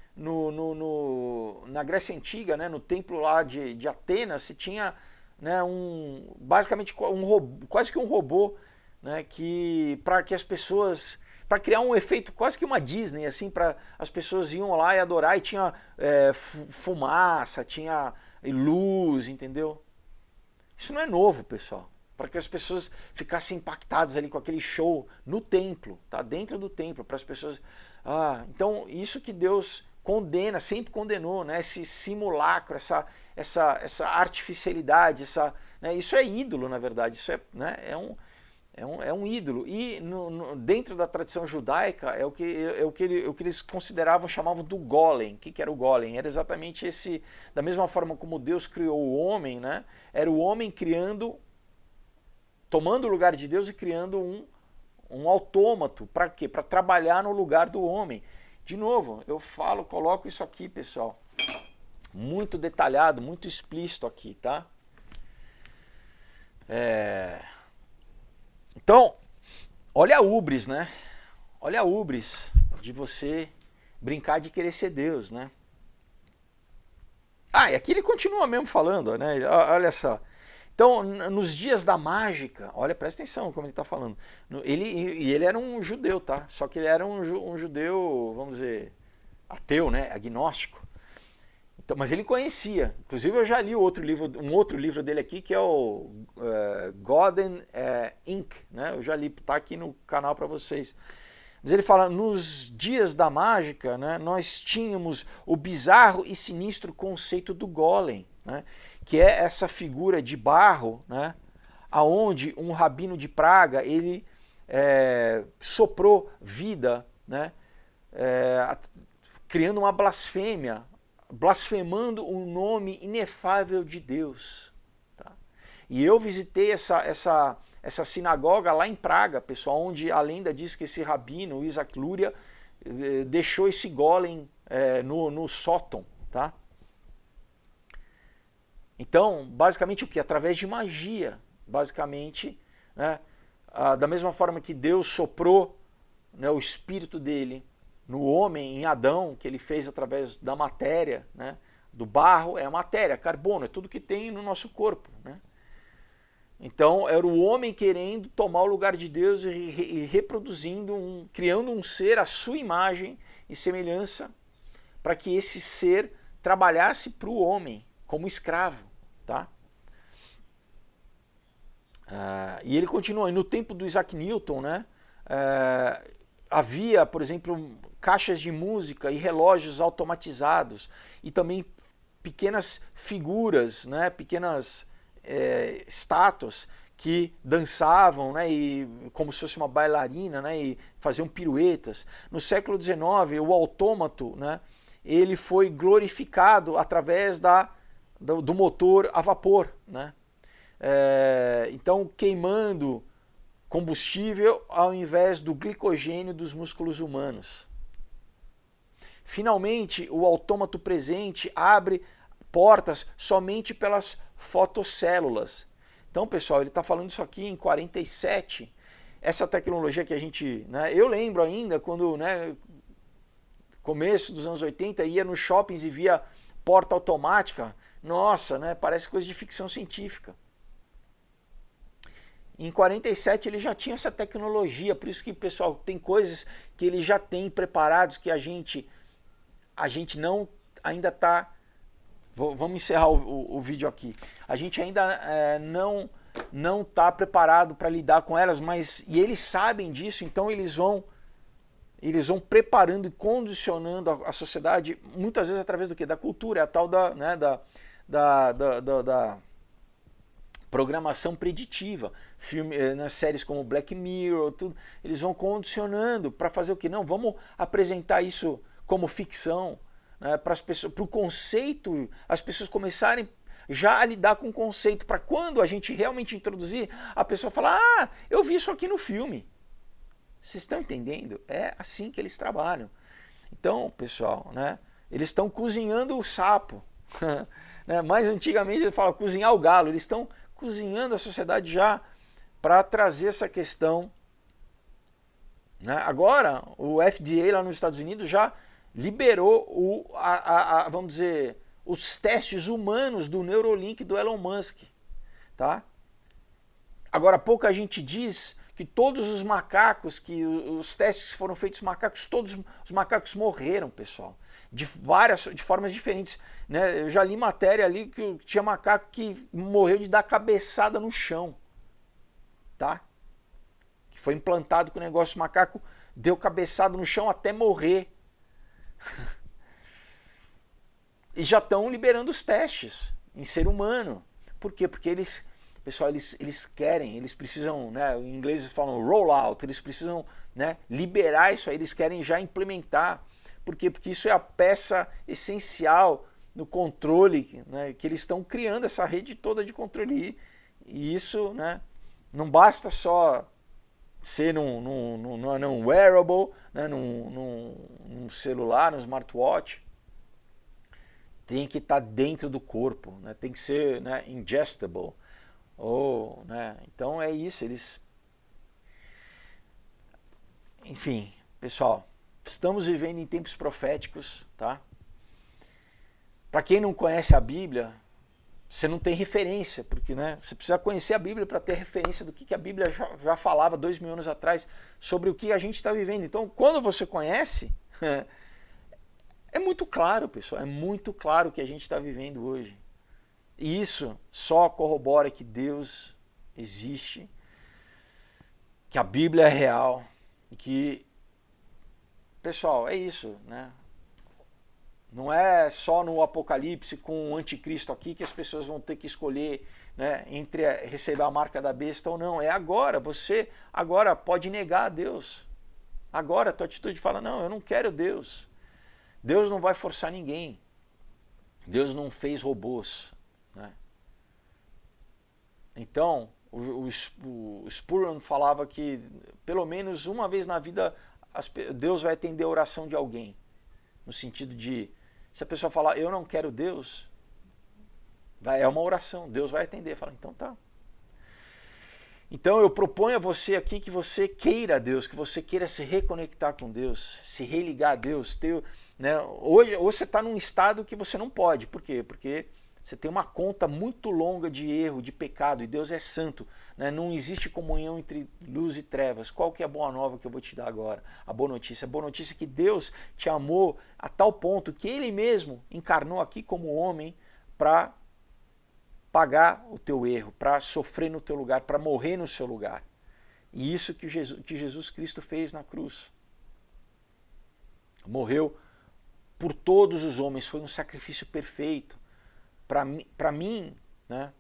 na Grécia Antiga, né, no templo lá de Atenas, se tinha, né, basicamente quase que um robô, né, para que as pessoas, para criar um efeito quase que uma Disney, assim, para as pessoas iam lá e adorar, e tinha fumaça, tinha luz, entendeu? Isso não é novo, pessoal. Para que as pessoas ficassem impactadas ali com aquele show no templo, tá? Dentro do templo, para as pessoas. Então isso que Deus condena, sempre condenou, né? Esse simulacro, essa artificialidade, né? Isso é ídolo, na verdade. Isso né? é um ídolo. E dentro da tradição judaica é o que eles consideravam, chamavam do golem. O que era o golem? Era exatamente esse, da mesma forma como Deus criou o homem, né? Era o homem tomando o lugar de Deus e criando um autômato. Para quê? Para trabalhar no lugar do homem. De novo, eu coloco isso aqui, pessoal, muito detalhado, muito explícito aqui, tá? Então, olha a ubris, né? Olha a ubris de você brincar de querer ser Deus, né? E aqui ele continua mesmo falando, né? Olha só. Então, nos dias da mágica, olha, presta atenção como ele está falando. Ele era um judeu, tá? Só que ele era um judeu, vamos dizer, ateu, né? Agnóstico. Então, mas ele conhecia. Inclusive eu já li um outro livro dele aqui, que é o God Inc. Né? Eu já li, tá aqui no canal para vocês. Mas ele fala, nos dias da mágica, né, nós tínhamos o bizarro e sinistro conceito do golem, né, que é essa figura de barro, né, aonde um rabino de Praga ele soprou vida, né, criando uma blasfêmia, blasfemando o nome inefável de Deus. Tá? E eu visitei essa sinagoga lá em Praga, pessoal, onde a lenda diz que esse rabino, o Isaac Luria, deixou esse golem no sótão, tá? Então, basicamente o que? Através de magia, basicamente, né? Da mesma forma que Deus soprou, né, o espírito dele no homem, em Adão, que ele fez através da matéria, né? Do barro é a matéria, carbono, é tudo que tem no nosso corpo, né? Então era o homem querendo tomar o lugar de Deus e reproduzindo, criando um ser à sua imagem e semelhança, para que esse ser trabalhasse para o homem como escravo, tá? E ele continua, e no tempo do Isaac Newton, né, havia, por exemplo, caixas de música e relógios automatizados, e também pequenas figuras, né, pequenas estátuas que dançavam, né, como se fosse uma bailarina, né, e faziam piruetas. No século XIX, o autômato, né, ele foi glorificado através do motor a vapor, né? Então, queimando combustível ao invés do glicogênio dos músculos humanos. Finalmente, o autômato presente abre portas somente pelas fotocélulas. Então, pessoal, ele está falando isso aqui em 47. Essa tecnologia que a gente... né, eu lembro ainda quando, né, começo dos anos 80, ia nos shoppings e via porta automática. Nossa, né, parece coisa de ficção científica. Em 47 ele já tinha essa tecnologia, por isso que, pessoal, tem coisas que ele já tem preparados que a gente não ainda está... Vamos encerrar o vídeo aqui. A gente ainda não está preparado para lidar com elas, e eles sabem disso, então eles vão preparando e condicionando a sociedade, muitas vezes através do quê? Da cultura, a tal da programação preditiva, nas séries como Black Mirror, tudo, eles vão condicionando para fazer o que? Não, vamos apresentar isso como ficção, né, para o conceito, as pessoas começarem já a lidar com o conceito, para quando a gente realmente introduzir, a pessoa falar, eu vi isso aqui no filme. Vocês estão entendendo? É assim que eles trabalham. Então, pessoal, né, eles estão cozinhando o sapo. né? Mais antigamente ele fala cozinhar o galo, eles estão cozinhando a sociedade já para trazer essa questão, né? Agora, o FDA lá nos Estados Unidos já liberou vamos dizer, os testes humanos do Neuralink do Elon Musk, tá? Agora, pouca gente diz que todos os macacos, que os testes que foram feitos macacos, todos os macacos morreram, pessoal, de formas diferentes, né? Eu já li matéria ali que tinha macaco que morreu de dar cabeçada no chão, tá? Que foi implantado com o negócio, o macaco deu cabeçada no chão até morrer. E já estão liberando os testes em ser humano. Por quê? Porque eles, pessoal, eles querem, eles precisam, né, em inglês eles falam rollout, eles precisam, né, liberar isso aí, eles querem já implementar. Por quê? Porque isso é a peça essencial no controle, né, que eles estão criando essa rede toda de controle. E isso, né, não basta só ser num wearable, né, num celular, num smartwatch. Tem que estar dentro do corpo, né? Tem que ser, né, ingestible. Né? Então é isso, eles... Enfim, pessoal, estamos vivendo em tempos proféticos, tá? Para quem não conhece a Bíblia, você não tem referência, porque, né, você precisa conhecer a Bíblia para ter referência do que a Bíblia já falava 2000 anos atrás sobre o que a gente está vivendo. Então, quando você conhece, é muito claro, pessoal, é muito claro o que a gente está vivendo hoje. E isso só corrobora que Deus existe, que a Bíblia é real, e que, pessoal, é isso, né? Não é só no Apocalipse com o anticristo aqui que as pessoas vão ter que escolher, né, entre receber a marca da besta ou não. É agora, você agora pode negar a Deus. Agora a tua atitude fala, não, eu não quero Deus. Deus não vai forçar ninguém. Deus não fez robôs, né? Então, o Spurgeon falava que pelo menos uma vez na vida Deus vai atender a oração de alguém. No sentido de, se a pessoa falar, eu não quero Deus, é uma oração, Deus vai atender. Fala, então tá. Então eu proponho a você aqui que você queira Deus, que você queira se reconectar com Deus, se religar a Deus. Né? Hoje você está num estado que você não pode. Por quê? Porque você tem uma conta muito longa de erro, de pecado, e Deus é santo. Né? Não existe comunhão entre luz e trevas. Qual que é a boa nova que eu vou te dar agora? A boa notícia é que Deus te amou a tal ponto que Ele mesmo encarnou aqui como homem para pagar o teu erro, para sofrer no teu lugar, para morrer no seu lugar. E isso que Jesus Cristo fez na cruz. Morreu por todos os homens, foi um sacrifício perfeito. Para mim, né,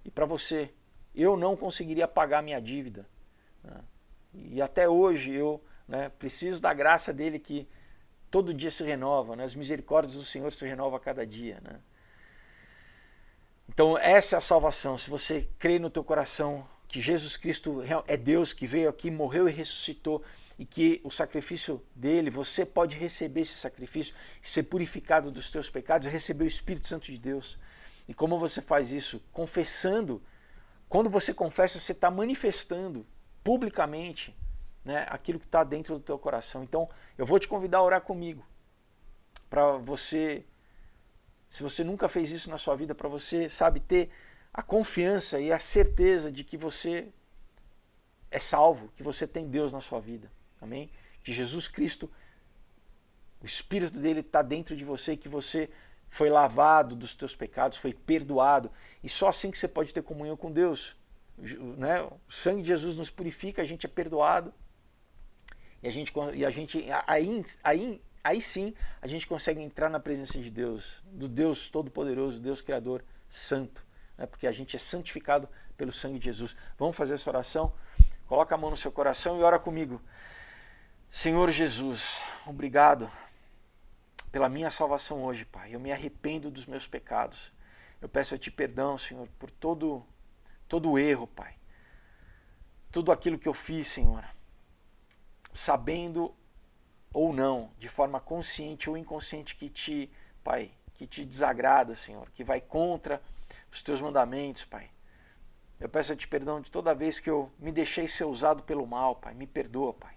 e para você, eu não conseguiria pagar minha dívida. Né? E até hoje eu, né, preciso da graça dele que todo dia se renova, né? As misericórdias do Senhor se renovam a cada dia. Né? Então essa é a salvação. Se você crê no teu coração que Jesus Cristo é Deus que veio aqui, morreu e ressuscitou, e que o sacrifício dele, você pode receber esse sacrifício, ser purificado dos teus pecados, receber o Espírito Santo de Deus. E como você faz isso? Confessando. Quando você confessa, você está manifestando publicamente, né, aquilo que está dentro do teu coração. Então, eu vou te convidar a orar comigo. Para você, se você nunca fez isso na sua vida, para você, sabe, ter a confiança e a certeza de que você é salvo, que você tem Deus na sua vida. Amém? Que Jesus Cristo, o Espírito dele está dentro de você e que você foi lavado dos teus pecados, foi perdoado. E só assim que você pode ter comunhão com Deus. Né? O sangue de Jesus nos purifica, a gente é perdoado. Aí sim a gente consegue entrar na presença de Deus, do Deus Todo-Poderoso, Deus Criador, Santo. Né? Porque a gente é santificado pelo sangue de Jesus. Vamos fazer essa oração? Coloca a mão no seu coração e ora comigo. Senhor Jesus, obrigado pela minha salvação hoje, Pai. Eu me arrependo dos meus pecados. Eu peço a Ti perdão, Senhor, por todo o erro, Pai. Tudo aquilo que eu fiz, Senhor, sabendo ou não, de forma consciente ou inconsciente, que Ti, Pai, que te desagrada, Senhor, que vai contra os teus mandamentos, Pai. Eu peço a Ti perdão de toda vez que eu me deixei ser usado pelo mal, Pai. Me perdoa, Pai.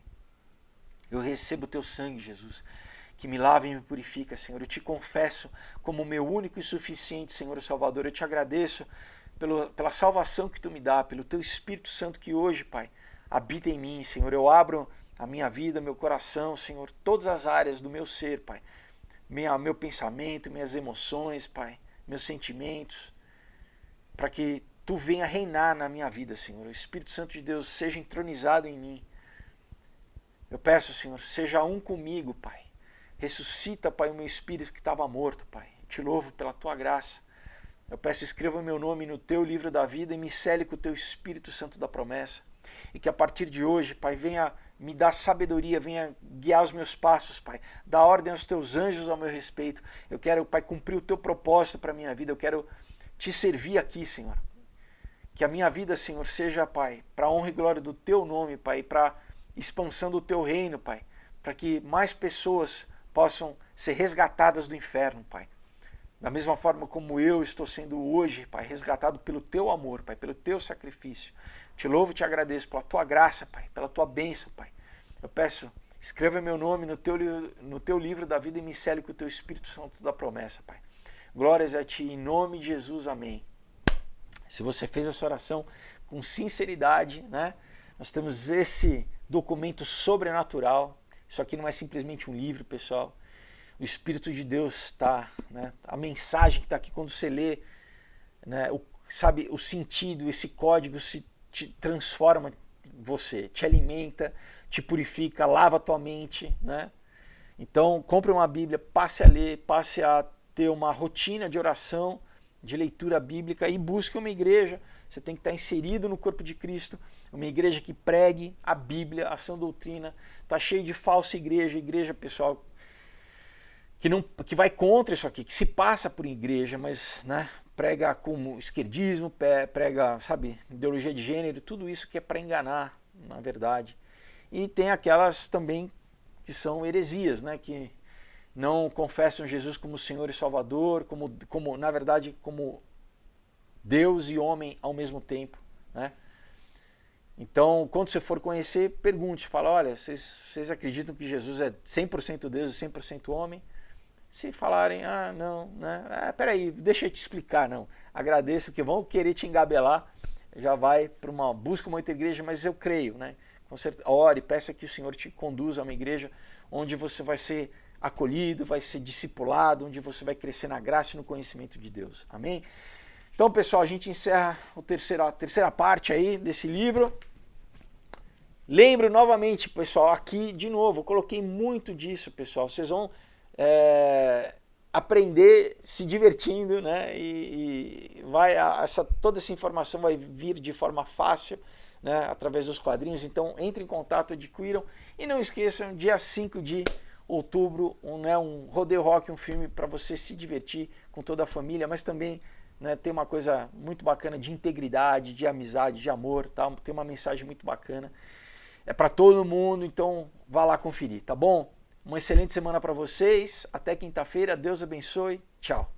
Eu recebo o Teu sangue, Jesus, que me lava e me purifica, Senhor. Eu Te confesso como o meu único e suficiente, Senhor e Salvador. Eu Te agradeço pela salvação que Tu me dá, pelo Teu Espírito Santo que hoje, Pai, habita em mim, Senhor. Eu abro a minha vida, meu coração, Senhor, todas as áreas do meu ser, Pai. Meu pensamento, minhas emoções, Pai, meus sentimentos, para que Tu venha reinar na minha vida, Senhor. O Espírito Santo de Deus seja entronizado em mim. Eu peço, Senhor, seja um comigo, Pai. Ressuscita, Pai, o meu espírito que estava morto, Pai. Te louvo pela Tua graça. Eu peço, escreva o meu nome no Teu livro da vida e me cele com o Teu Espírito Santo da promessa. E que a partir de hoje, Pai, venha me dar sabedoria, venha guiar os meus passos, Pai. Dá ordem aos Teus anjos ao meu respeito. Eu quero, Pai, cumprir o Teu propósito para a minha vida. Eu quero Te servir aqui, Senhor. Que a minha vida, Senhor, seja, Pai, para a honra e glória do Teu nome, Pai, para expansão do Teu reino, Pai, para que mais pessoas possam ser resgatadas do inferno, Pai. Da mesma forma como eu estou sendo hoje, Pai, resgatado pelo Teu amor, Pai, pelo Teu sacrifício. Te louvo e Te agradeço pela Tua graça, Pai, pela Tua bênção, Pai. Eu peço, escreva meu nome no Teu livro da vida e me cele com o Teu Espírito Santo da promessa, Pai. Glórias a Ti, em nome de Jesus, amém. Se você fez essa oração com sinceridade, né? Nós temos esse documento sobrenatural. Isso aqui não é simplesmente um livro, pessoal. O Espírito de Deus está, né? A mensagem que está aqui quando você lê, né? Sabe, o sentido, esse código te transforma você, te alimenta, te purifica, lava a tua mente, né? Então, compre uma Bíblia, passe a ler, passe a ter uma rotina de oração, de leitura bíblica e busque uma igreja. Você tem que estar inserido no corpo de Cristo, uma igreja que pregue a Bíblia, a sã doutrina. Está cheio de falsa igreja, pessoal, que vai contra isso aqui, que se passa por igreja, mas, né, prega como esquerdismo, prega, sabe, ideologia de gênero, tudo isso que é para enganar, na verdade. E tem aquelas também que são heresias, né, que não confessam Jesus como Senhor e Salvador, na verdade, como Deus e homem ao mesmo tempo, né? Então, quando você for conhecer, pergunte, fala, olha, vocês acreditam que Jesus é 100% Deus e 100% homem? Se falarem, não, né? Peraí, deixa eu te explicar, não. Agradeço, que vão querer te engabelar, já vai para busca uma outra igreja, mas eu creio, né? Com certeza, ore, peça que o Senhor te conduza a uma igreja onde você vai ser acolhido, vai ser discipulado, onde você vai crescer na graça e no conhecimento de Deus. Amém? Então, pessoal, a gente encerra a terceira parte aí desse livro. Lembro novamente, pessoal, aqui de novo, eu coloquei muito disso, pessoal. Vocês vão aprender se divertindo, né? E toda essa informação vai vir de forma fácil, né? Através dos quadrinhos. Então, entre em contato, adquiram. E não esqueçam, dia 5 de outubro, um Rodeio Rock, um filme para você se divertir com toda a família, mas também, né, tem uma coisa muito bacana de integridade, de amizade, de amor, tá? Tem uma mensagem muito bacana. É para todo mundo, então vá lá conferir, tá bom? Uma excelente semana para vocês. Até quinta-feira. Deus abençoe. Tchau.